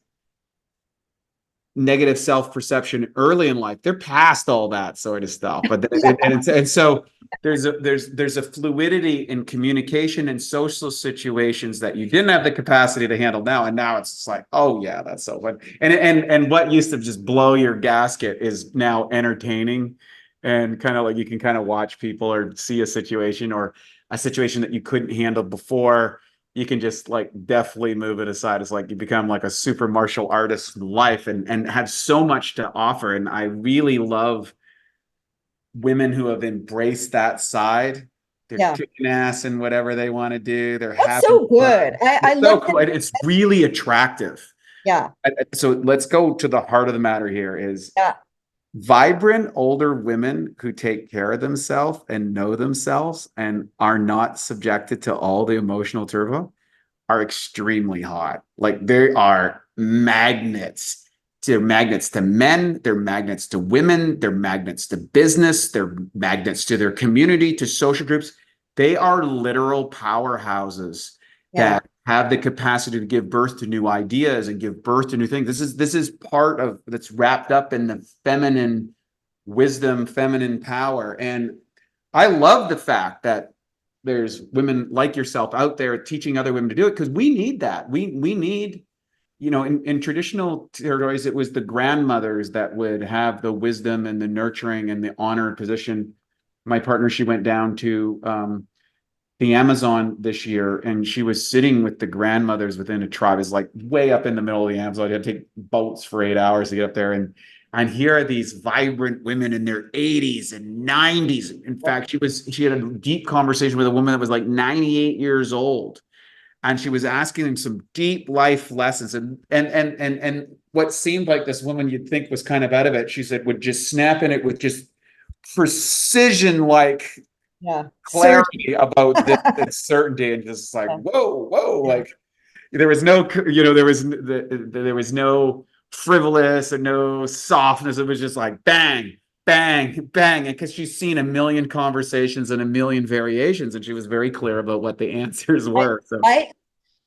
C: negative self-perception early in life. They're past all that sort of stuff. But and so there's a fluidity in communication and social situations that you didn't have the capacity to handle now. And now it's just like, oh yeah, that's so fun. And what used to just blow your gasket is now entertaining, and kind of like you can kind of watch people or see a situation that you couldn't handle before. You can just like deftly move it aside. It's like you become like a super martial artist in life and have so much to offer. And I really love women who have embraced that side. They're kicking ass and whatever they want to do. They're
D: That's so good. I love
C: cool. It's really attractive.
D: Yeah.
C: So let's go to the heart of the matter here is vibrant older women who take care of themselves and know themselves and are not subjected to all the emotional turmoil are extremely hot. Like, they are magnets. They're magnets to men, they're magnets to women, they're magnets to business, they're magnets to their community, to social groups. They are literal powerhouses that have the capacity to give birth to new ideas and give birth to new things. This is part of that's wrapped up in the feminine wisdom, feminine power. And I love the fact that there's women like yourself out there teaching other women to do it, because we need that. We need, in traditional territories, it was the grandmothers that would have the wisdom and the nurturing and the honored position. My partner, she went down to the Amazon this year, and she was sitting with the grandmothers within a tribe. It's like way up in the middle of the Amazon. You had to take boats for 8 hours to get up there. And And here are these vibrant women in their 80s and 90s. In fact, she had a deep conversation with a woman that was like 98 years old. And she was asking him some deep life lessons. And what seemed like this woman you'd think was kind of out of it, she said, would just snap in it with just precision, like clarity about this certainty, and just like, whoa, like there was no, there was no frivolous or no softness. It was just like bang, bang, bang. And because she's seen a million conversations and a million variations, and she was very clear about what the answers were. So
D: I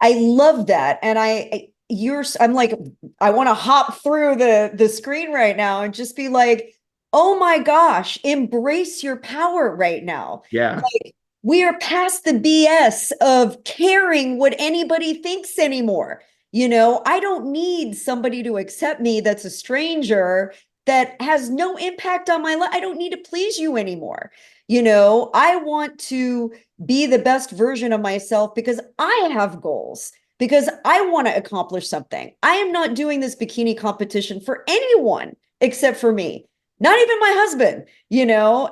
D: love that. And I'm like, I want to hop through the screen right now and just be like, oh my gosh, embrace your power right now.
C: yeah.
D: Like, we are past the BS of caring what anybody thinks anymore. I don't need somebody to accept me that's a stranger that has no impact on my life. I don't need to please you anymore. I want to be the best version of myself because I have goals, because I want to accomplish something. I am not doing this bikini competition for anyone except for me, not even my husband,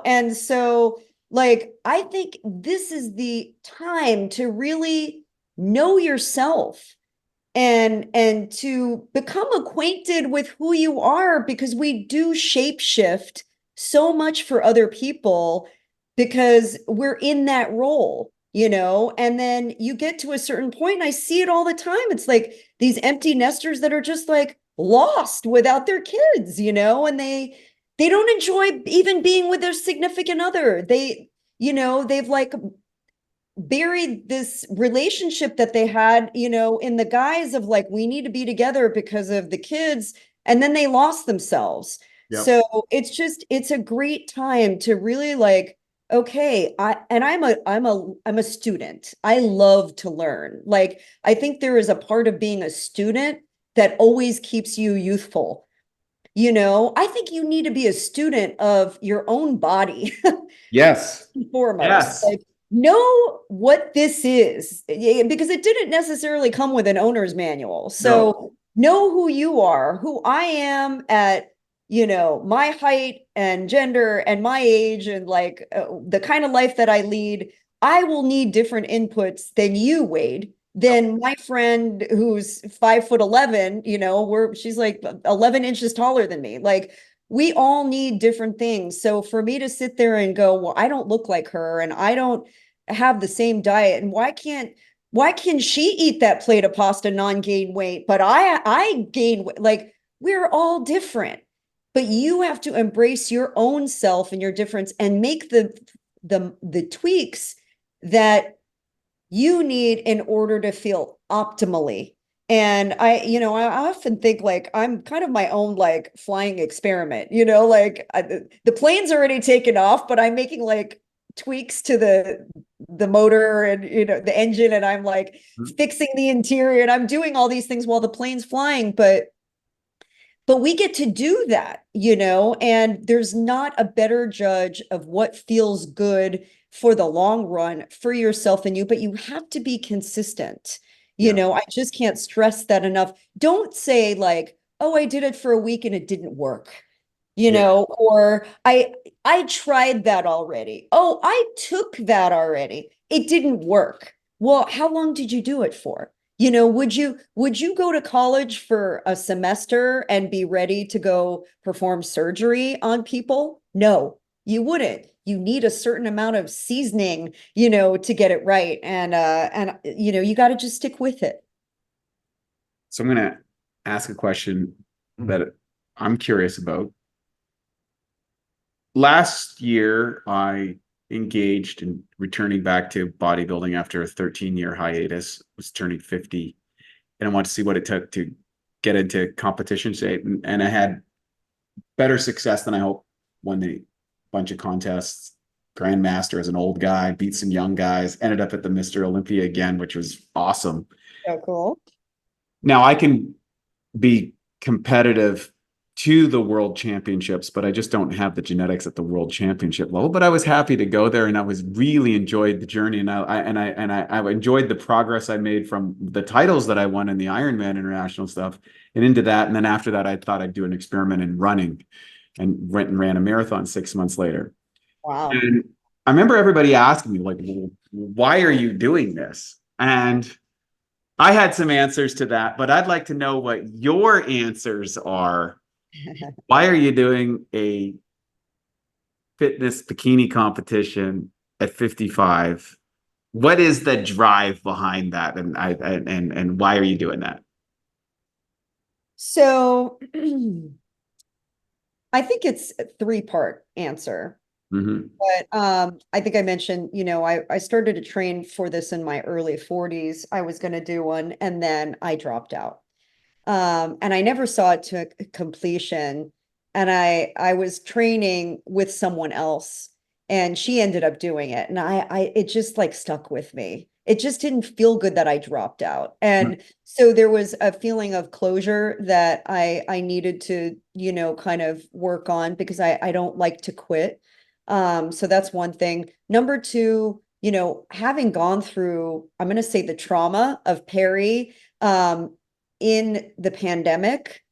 D: And so, like, I think this is the time to really know yourself and to become acquainted with who you are, because we do shape shift so much for other people because we're in that role, and then you get to a certain point, and I see it all the time. It's like these empty nesters that are just like lost without their kids, and they don't enjoy even being with their significant other. They've like buried this relationship that they had, in the guise of like, we need to be together because of the kids. And then they lost themselves.
C: Yep.
D: So it's a great time to really like, okay, I'm a student. I love to learn. Like, I think there is a part of being a student that always keeps you youthful. I think you need to be a student of your own body.
C: Yes.
D: Foremost.
C: Yes.
D: Like, know what this is, because it didn't necessarily come with an owner's manual. So know who you are, who I am at, my height and gender and my age, and like the kind of life that I lead. I will need different inputs than you, Wade, than my friend who's 5'11", she's like 11 inches taller than me. Like, we all need different things. So for me to sit there and go, well, I don't look like her and I don't have the same diet, and why can she eat that plate of pasta, non-gain weight, but I gain weight? Like, we're all different, but you have to embrace your own self and your difference and make the tweaks that you need in order to feel optimally. And I often think like I'm kind of my own like flying experiment, like the plane's already taken off, but I'm making like tweaks to the motor and, the engine, and I'm like fixing the interior, and I'm doing all these things while the plane's flying. But we get to do that, and there's not a better judge of what feels good for the long run for yourself and you, but you have to be consistent. I just can't stress that enough. Don't say like, oh, I did it for a week and it didn't work, or I tried that already. Oh, I took that already. It didn't work. Well, how long did you do it for? Would you go to college for a semester and be ready to go perform surgery on people? No, you wouldn't. You need a certain amount of seasoning, to get it right. And you got to just stick with it.
C: So I'm going to ask a question that I'm curious about. Last year, I engaged in returning back to bodybuilding after a 13-year hiatus. Was turning 50, and I wanted to see what it took to get into competition shape. And I had better success than I hoped. Won a bunch of contests, grandmaster as an old guy, beat some young guys, ended up at the Mr. Olympia again, which was awesome.
D: So cool.
C: Now I can be competitive to the world championships, but I just don't have the genetics at the world championship level. But I was happy to go there, and I was really enjoyed the journey, and I enjoyed the progress I made from the titles that I won in the Ironman international stuff and into that. And then after that, I thought I'd do an experiment in running, and went and ran a marathon 6 months later.
D: Wow.
C: And I remember everybody asking me, like, well, why are you doing this? And I had some answers to that, but I'd like to know what your answers are. Why are you doing a fitness bikini competition at 55? What is the drive behind that? And why are you doing that?
D: So I think it's a three-part answer.
C: Mm-hmm.
D: But I think I mentioned, I started to train for this in my early 40s. I was going to do one, and then I dropped out. And I never saw it to completion. And I was training with someone else, and she ended up doing it. And it just like stuck with me. It just didn't feel good that I dropped out. And so there was a feeling of closure that I needed to, kind of work on, because I don't like to quit. So that's one thing. Number two, having gone through, I'm going to say, the trauma of peri, in the pandemic,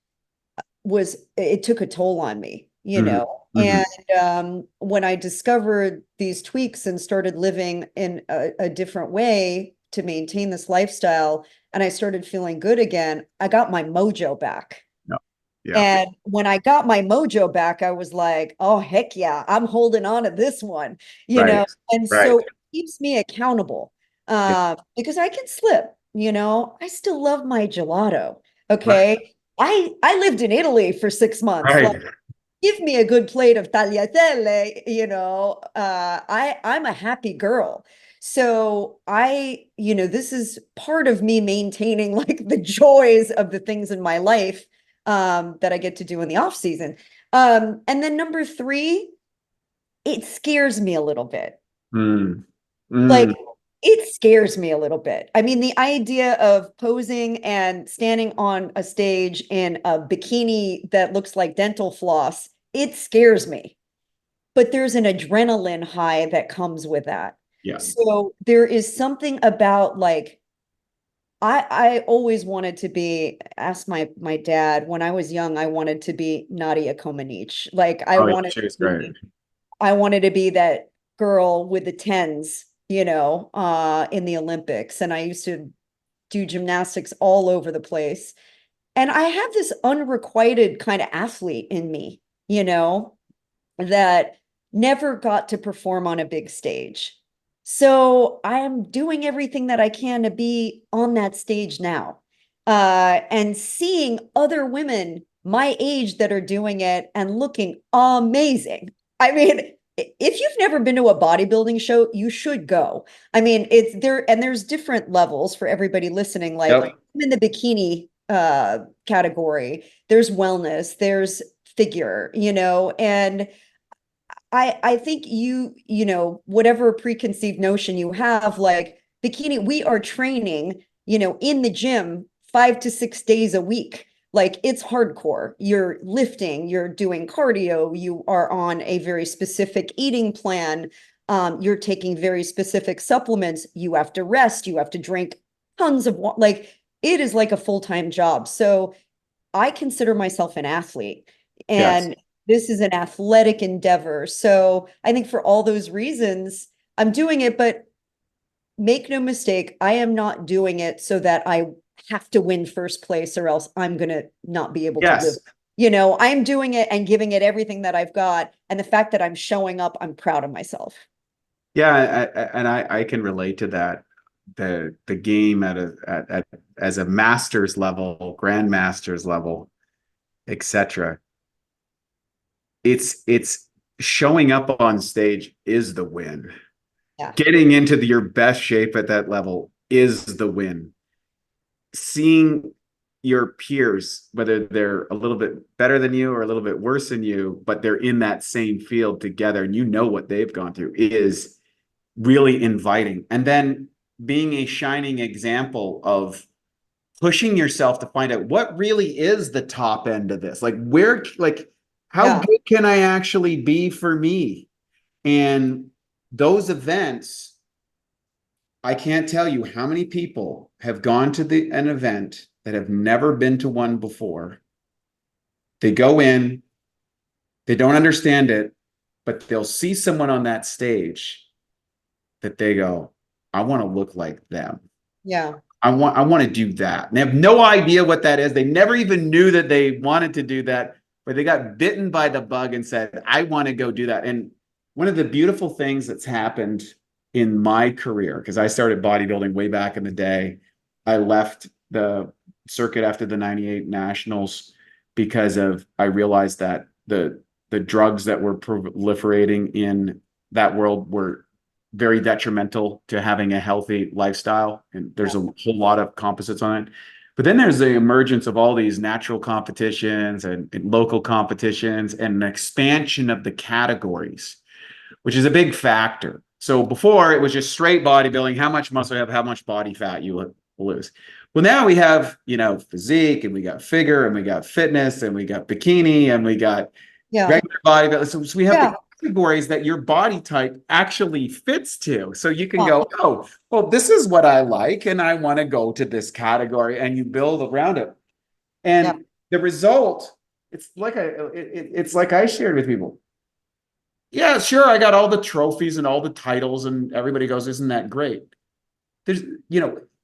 D: it took a toll on me,
C: Mm-hmm.
D: and when I discovered these tweaks and started living in a different way to maintain this lifestyle, and I started feeling good again, I got my mojo back.
C: No. Yeah.
D: And when I got my mojo back, I was like, oh, heck yeah, I'm holding on to this one,
C: Right.
D: and
C: Right.
D: so it keeps me accountable,
C: Yeah.
D: because I can slip, I still love my gelato.
C: Right.
D: Okay. I lived in Italy for 6 months.
C: Right.
D: Like, give me a good plate of tagliatelle, I'm a happy girl. So this is part of me maintaining like the joys of the things in my life, that I get to do in the off season. And then number three, it scares me a little bit.
C: Mm.
D: Like,
C: Mm.
D: it scares me a little bit. I mean, the idea of posing and standing on a stage in a bikini that looks like dental floss, it scares me. But there's an adrenaline high that comes with that.
C: Yeah.
D: So there is something about, like, I always wanted to be, ask my dad, when I was young, I wanted to be Nadia Comaneci. Like,
C: Oh, yeah, she was great.
D: I wanted to be that girl with the tens, in the Olympics. And I used to do gymnastics all over the place. And I have this unrequited kind of athlete in me, that never got to perform on a big stage. So I am doing everything that I can to be on that stage now. And seeing other women my age that are doing it and looking amazing. I mean, if you've never been to a bodybuilding show, you should go. I mean, it's there, and there's different levels for everybody listening. Like,
C: Yep.
D: I'm in the bikini category, there's wellness, there's figure, and I think whatever preconceived notion you have, like, bikini, we are training, in the gym 5 to 6 days a week. Like, it's hardcore. You're lifting, you're doing cardio, you are on a very specific eating plan. You're taking very specific supplements. You have to rest, you have to drink tons of water. Like, it is like a full-time job. So I consider myself an athlete,
C: Yes.
D: and this is an athletic endeavor. So I think for all those reasons, I'm doing it, but make no mistake, I am not doing it so that I have to win first place, or else I'm going to not be able to live.
C: Yes.
D: I'm doing it and giving it everything that I've got. And the fact that I'm showing up, I'm proud of myself.
C: Yeah, and I can relate to that. The game at as a master's level, grandmaster's level, etc. It's showing up on stage is the win.
D: Yeah.
C: Getting into your best shape at that level is the win. Seeing your peers, whether they're a little bit better than you or a little bit worse than you, but they're in that same field together and you know what they've gone through, is really inviting. And then being a shining example of pushing yourself to find out what really is the top end of this. Like where, like how good can I actually be for me? And those events, I can't tell you how many people have gone to an event that have never been to one before. They go in, they don't understand it, but they'll see someone on that stage that they go, I want to look like them.
D: Yeah.
C: I want to do that. And they have no idea what that is. They never even knew that they wanted to do that, but they got bitten by the bug and said, I want to go do that. And one of the beautiful things that's happened in my career, because I started bodybuilding way back in the day, I left the circuit after the 98 nationals because I realized that the drugs that were proliferating in that world were very detrimental to having a healthy lifestyle. And there's a whole lot of composites on it. But then there's the emergence of all these natural competitions and local competitions and an expansion of the categories, which is a big factor. So before it was just straight bodybuilding, how much muscle you have, how much body fat you lose. Well, now we have, physique, and we got figure, and we got fitness, and we got bikini, and we got regular bodybuilding. So we have the categories that your body type actually fits to. So you can go, oh, well, this is what I like, and I want to go to this category, and you build around it. And the result, it's like I shared with people. Yeah, sure, I got all the trophies and all the titles, and everybody goes, isn't that great? There's,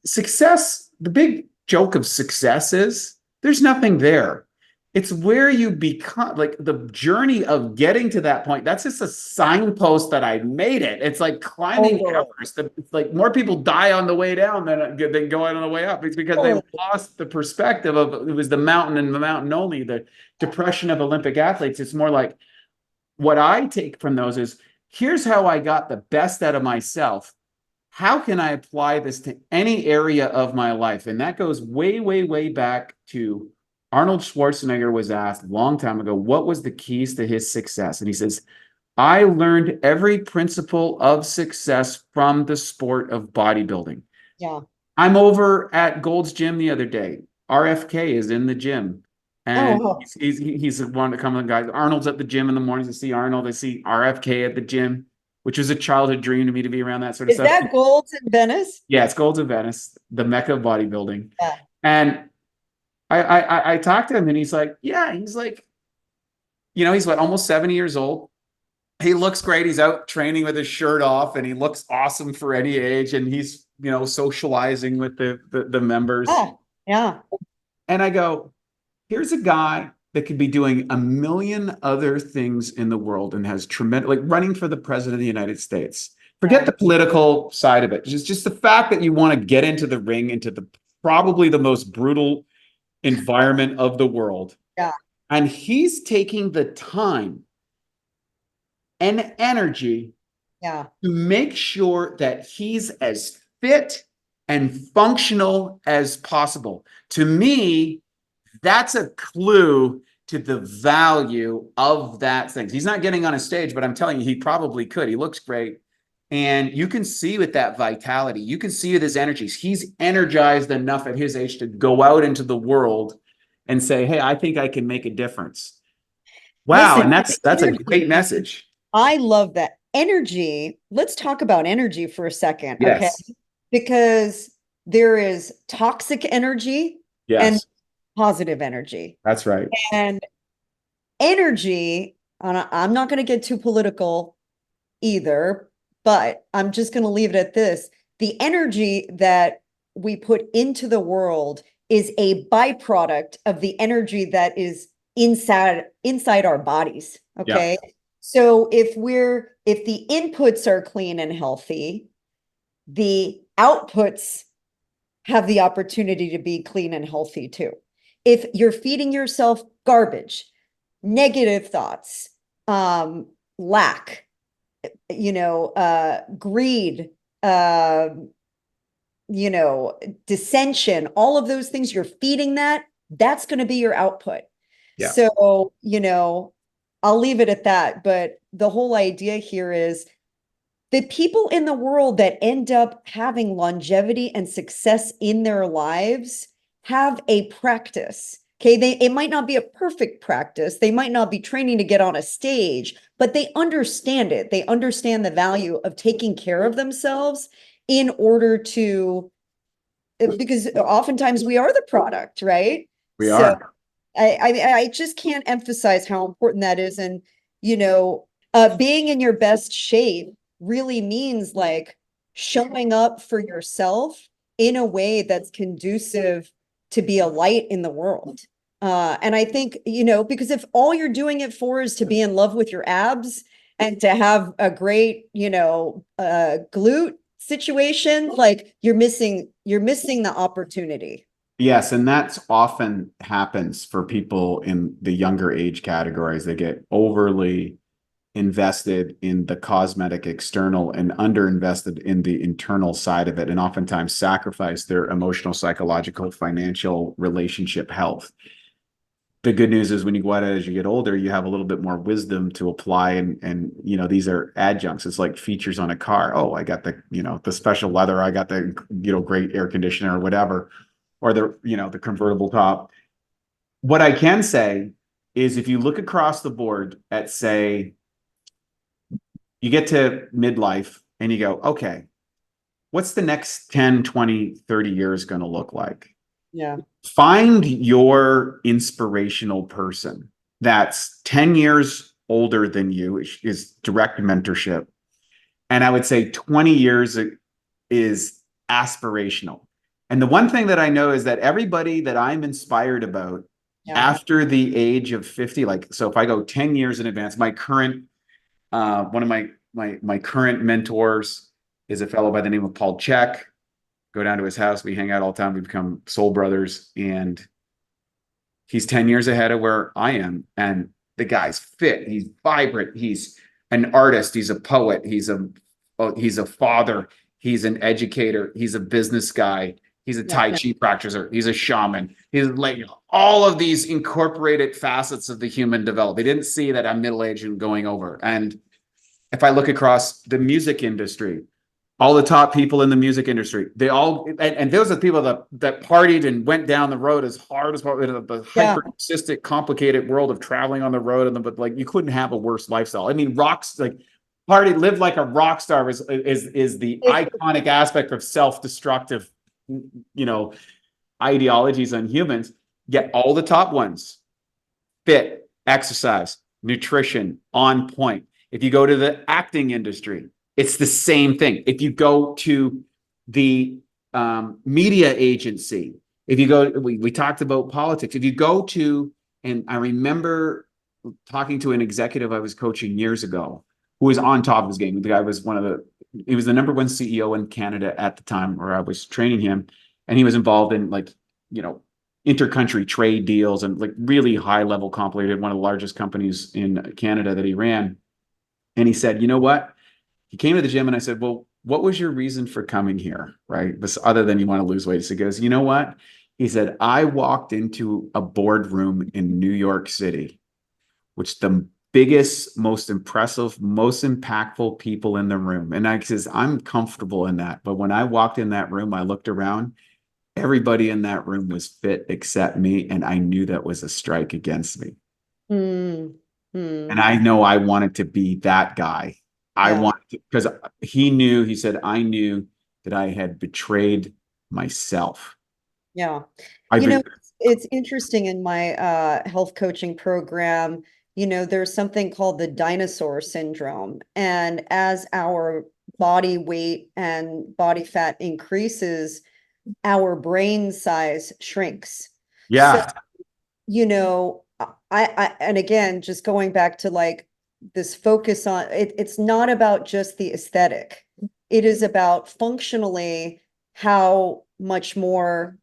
C: success, the big joke of success is there's nothing there. It's where you become, like the journey of getting to that point. That's just a signpost that I made it. It's like climbing Everest. It's like more people die on the way down than going on the way up. It's because they lost the perspective of it was the mountain and the mountain only, the depression of Olympic athletes. It's more like what I take from those is here's how I got the best out of myself. How can I apply this to any area of my life? And that goes way, way, way back to Arnold Schwarzenegger was asked a long time ago, what was the keys to his success? And he says, I learned every principle of success from the sport of bodybuilding.
D: Yeah.
C: I'm over at Gold's Gym the other day. RFK is in the gym. And he's one to come on, guys. Arnold's at the gym in the mornings. I see Arnold. I see RFK at the gym, which was a childhood dream to me to be around that sort of stuff.
D: Is that Gold's in Venice?
C: Yeah, it's Gold's in Venice, the mecca of bodybuilding.
D: Yeah.
C: And I talked to him, and he's like, he's what, almost 70 years old. He looks great. He's out training with his shirt off, and he looks awesome for any age. And he's, socializing with the members.
D: Oh, yeah.
C: And I go, here's a guy that could be doing a million other things in the world and has tremendous, like running for the president of the United States. Forget the political side of it. Just the fact that you want to get into the ring, into the probably the most brutal environment of the world.
D: Yeah.
C: And he's taking the time and energy to make sure that he's as fit and functional as possible. To me, that's a clue to the value of that thing. He's not getting on a stage, but I'm telling you, he probably could. He looks great. And you can see with that vitality, you can see with his energies, he's energized enough at his age to go out into the world and say, hey, I think I can make a difference. Wow.
D: Listen,
C: and that's a great message.
D: I love that energy. Let's talk about energy for a second.
C: Yes.
D: Okay. Because there is toxic energy and positive energy.
C: That's right.
D: And energy, and I'm not going to get too political either, but I'm just going to leave it at this. The energy that we put into the world is a byproduct of the energy that is inside our bodies. Okay. Yeah. So if the inputs are clean and healthy, the outputs have the opportunity to be clean and healthy too. If you're feeding yourself garbage, negative thoughts, lack, greed, dissension, all of those things, you're feeding that's going to be your output. Yeah. So, I'll leave it at that. But the whole idea here is the people in the world that end up having longevity and success in their lives have a practice. Okay, it might not be a perfect practice. They might not be training to get on a stage, but they understand it. They understand the value of taking care of themselves in order to, because oftentimes we are the product, right?
C: We
D: So
C: are.
D: I just can't emphasize how important that is. And, being in your best shape really means like showing up for yourself in a way that's conducive to be a light in the world. And I think, because if all you're doing it for is to be in love with your abs and to have a great, glute situation, like you're missing the opportunity.
C: Yes, and that's often happens for people in the younger age categories. They get overly invested in the cosmetic external and underinvested in the internal side of it, and oftentimes sacrifice their emotional, psychological, financial, relationship health. The good news is when you go at it as you get older, you have a little bit more wisdom to apply, and these are adjuncts. It's like features on a car. Oh, I got the special leather, I got the great air conditioner or whatever, or the convertible top. What I can say is if you look across the board at, say, you get to midlife and you go, okay, what's the next 10, 20, 30 years going to look like?
D: Yeah.
C: Find your inspirational person that's 10 years older than you, is direct mentorship. And I would say 20 years is aspirational. And the one thing that I know is that everybody that I'm inspired about after the age of 50, like, so if I go 10 years in advance, my current, one of my current mentors is a fellow by the name of Paul Chek. Go down to his house. We hang out all the time. We become soul brothers, and he's 10 years ahead of where I am. And the guy's fit. He's vibrant. He's an artist. He's a poet. He's a father. He's an educator. He's a business guy. He's a Tai Chi practicer. He's a shaman. He's like all of these incorporated facets of the human development. They didn't see that I'm middle-aged and going over. And if I look across the music industry, all the top people in the music industry, they all, and those are the people that partied and went down the road as hard as the hyper-narcissistic, complicated world of traveling on the road. But like, you couldn't have a worse lifestyle. I mean, live like a rock star is the iconic aspect of self-destructive, ideologies on humans. Yet all the top ones, fit, exercise, nutrition, on point. If you go to the acting industry, it's the same thing. If you go to the media agency, if you go, we talked about politics. If you go to, and I remember talking to an executive I was coaching years ago who was on top of his game. The guy was he was the number one CEO in Canada at the time where I was training him. And he was involved in intercountry trade deals and like really high level complicated, one of the largest companies in Canada that he ran. And he said, you know what? He came to the gym and I said, well, what was your reason for coming here? Right. But other than you want to lose weight. So he goes, you know what? He said, I walked into a boardroom in New York City, which the biggest, most impressive, most impactful people in the room. And I says, I'm comfortable in that. But when I walked in that room, I looked around, everybody in that room was fit except me. And I knew that was a strike against me. And I know I wanted to be that guy. I wanted to, because he said, I knew that I had betrayed myself.
D: Yeah. It's interesting in my health coaching program, there's something called the dinosaur syndrome. And as our body weight and body fat increases, our brain size shrinks.
C: Yeah.
D: So, and again, just going back to like this focus on it's not about just the aesthetic. It is about functionally how much more,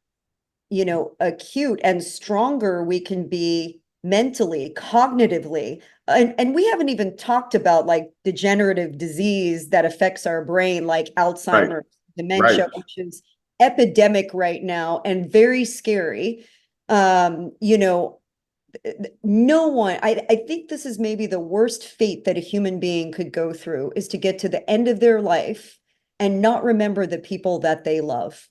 D: acute and stronger we can be mentally, cognitively. And we haven't even talked about like degenerative disease that affects our brain, like Alzheimer's, dementia, which is epidemic right now and very scary. No one, I think this is maybe the worst fate that a human being could go through, is to get to the end of their life and not remember the people that they love.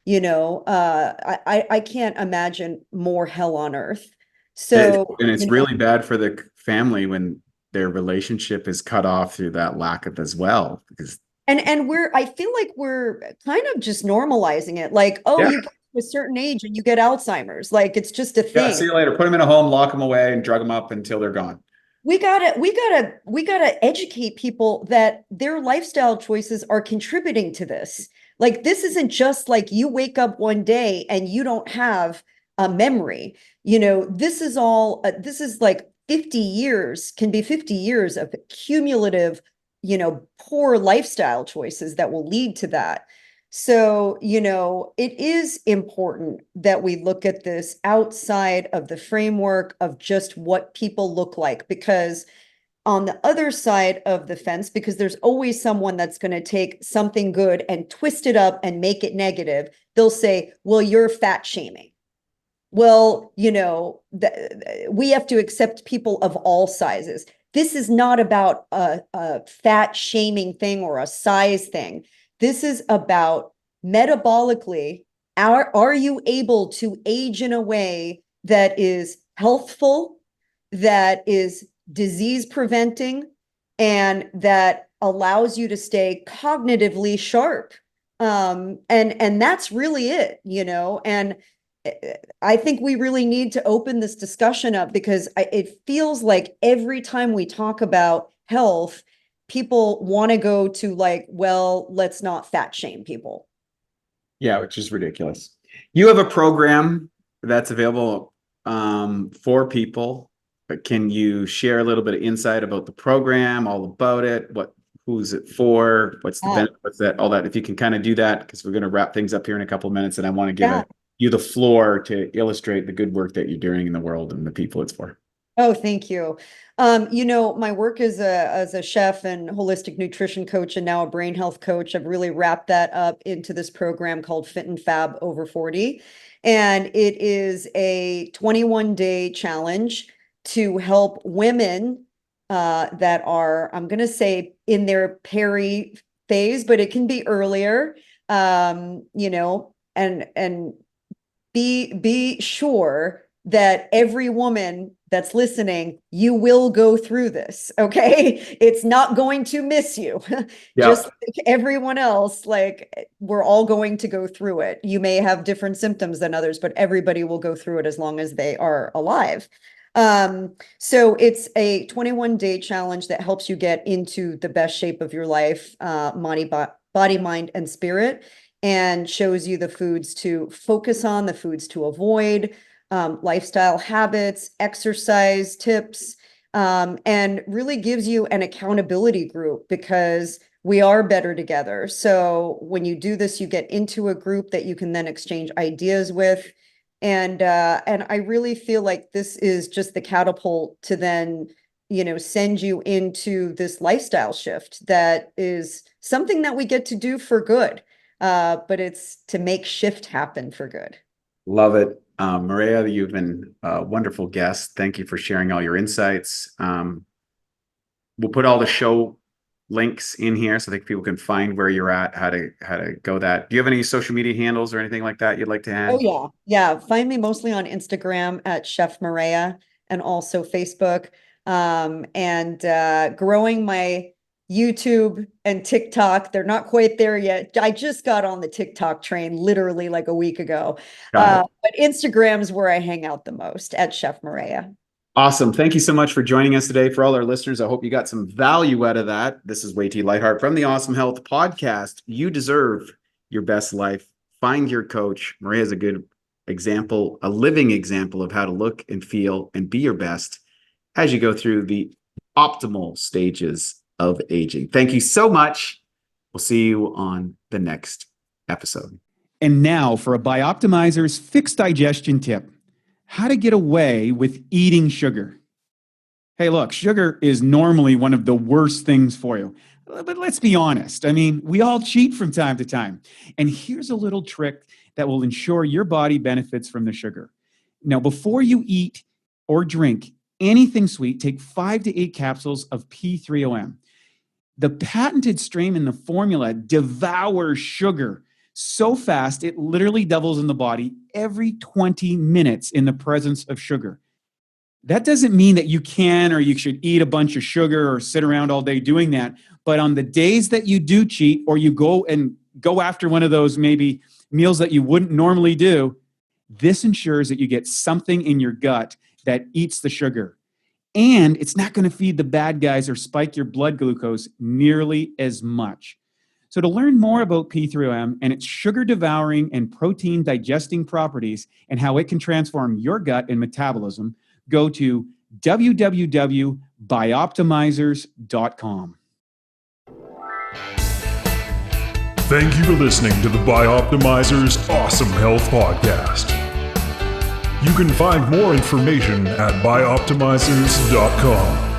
D: I can't imagine more hell on earth.
C: And
D: So,
C: it's really bad for the family when their relationship is cut off through that lack of as well. Because
D: and I feel like we're kind of just normalizing it. Like, oh,
C: yeah,
D: you get to a certain age and you get Alzheimer's. Like it's just a
C: yeah,
D: thing.
C: see you later. Put them in a home, lock them away, and drug them up until they're gone.
D: We gotta educate people that their lifestyle choices are contributing to this. Like this isn't just like you wake up one day and you don't have a memory. This is all this is like 50 years, can be 50 years of cumulative, poor lifestyle choices that will lead to that. So, it is important that we look at this outside of the framework of just what people look like, because on the other side of the fence, because there's always someone that's going to take something good and twist it up and make it negative, they'll say, well, you're fat shaming. Well, we have to accept people of all sizes. This is not about a fat shaming thing or a size thing. This is about metabolically, are you able to age in a way that is healthful, that is disease preventing, and that allows you to stay cognitively sharp? And that's really it, and I think we really need to open this discussion up, because it feels like every time we talk about health, people want to go to like, well, let's not fat shame people.
C: Yeah, which is ridiculous. You have a program that's available for people. But can you share a little bit of insight about the program, all about it? Who's it for? What's the benefits, that all that? If you can kind of do that, because we're going to wrap things up here in a couple of minutes, and I want to give you the floor to illustrate the good work that you're doing in the world and the people it's for.
D: Oh, thank you. My work as a chef and holistic nutrition coach, and now a brain health coach, I've really wrapped that up into this program called Fit and Fab Over 40. And it is a 21-day challenge to help women that are, I'm going to say, in their peri phase, but it can be earlier, and be sure that every woman that's listening, you will go through this. Okay. It's not going to miss you. Just like everyone else, like we're all going to go through it. You may have different symptoms than others, but everybody will go through it as long as they are alive. So it's a 21-day challenge that helps you get into the best shape of your life, body, mind, and spirit, and shows you the foods to focus on, the foods to avoid, lifestyle habits, exercise tips, and really gives you an accountability group, because we are better together. So when you do this, you get into a group that you can then exchange ideas with. And I really feel like this is just the catapult to then, send you into this lifestyle shift that is something that we get to do for good. But it's to make shift happen for good.
C: Love it. Mareya, you've been a wonderful guest. Thank you for sharing all your insights. We'll put all the show links in here so that people can find where you're at, how to go that. Do you have any social media handles or anything like that you'd like to add?
D: Oh, yeah. Yeah. Find me mostly on Instagram at Chef Mareya, and also Facebook. And growing my YouTube and TikTok. They're not quite there yet. I just got on the TikTok train literally like a week ago. But Instagram's where I hang out the most, at Chef Mareya.
C: Awesome. Thank you so much for joining us today. For all our listeners, I hope you got some value out of that. This is Wei T. Lightheart from the Awesome Health Podcast. You deserve your best life. Find your coach. Mareya is a good example, a living example of how to look and feel and be your best as you go through the optimal stages of aging. Thank you so much. We'll see you on the next episode.
B: And now for a Bioptimizers fixed digestion tip: how to get away with eating sugar. Hey, look, sugar is normally one of the worst things for you. But let's be honest. I mean, we all cheat from time to time. And here's a little trick that will ensure your body benefits from the sugar. Now, before you eat or drink anything sweet, take 5 to 8 capsules of P3OM. The patented strain in the formula devours sugar, so fast it literally doubles in the body every 20 minutes in the presence of sugar. That doesn't mean that you can or you should eat a bunch of sugar or sit around all day doing that. But on the days that you do cheat or you go after one of those maybe meals that you wouldn't normally do, this ensures that you get something in your gut that eats the sugar. And it's not going to feed the bad guys or spike your blood glucose nearly as much. So to learn more about P3OM and its sugar-devouring and protein-digesting properties and how it can transform your gut and metabolism, go to www.bioptimizers.com.
A: Thank you for listening to the Bioptimizers Awesome Health Podcast. You can find more information at bioptimizers.com.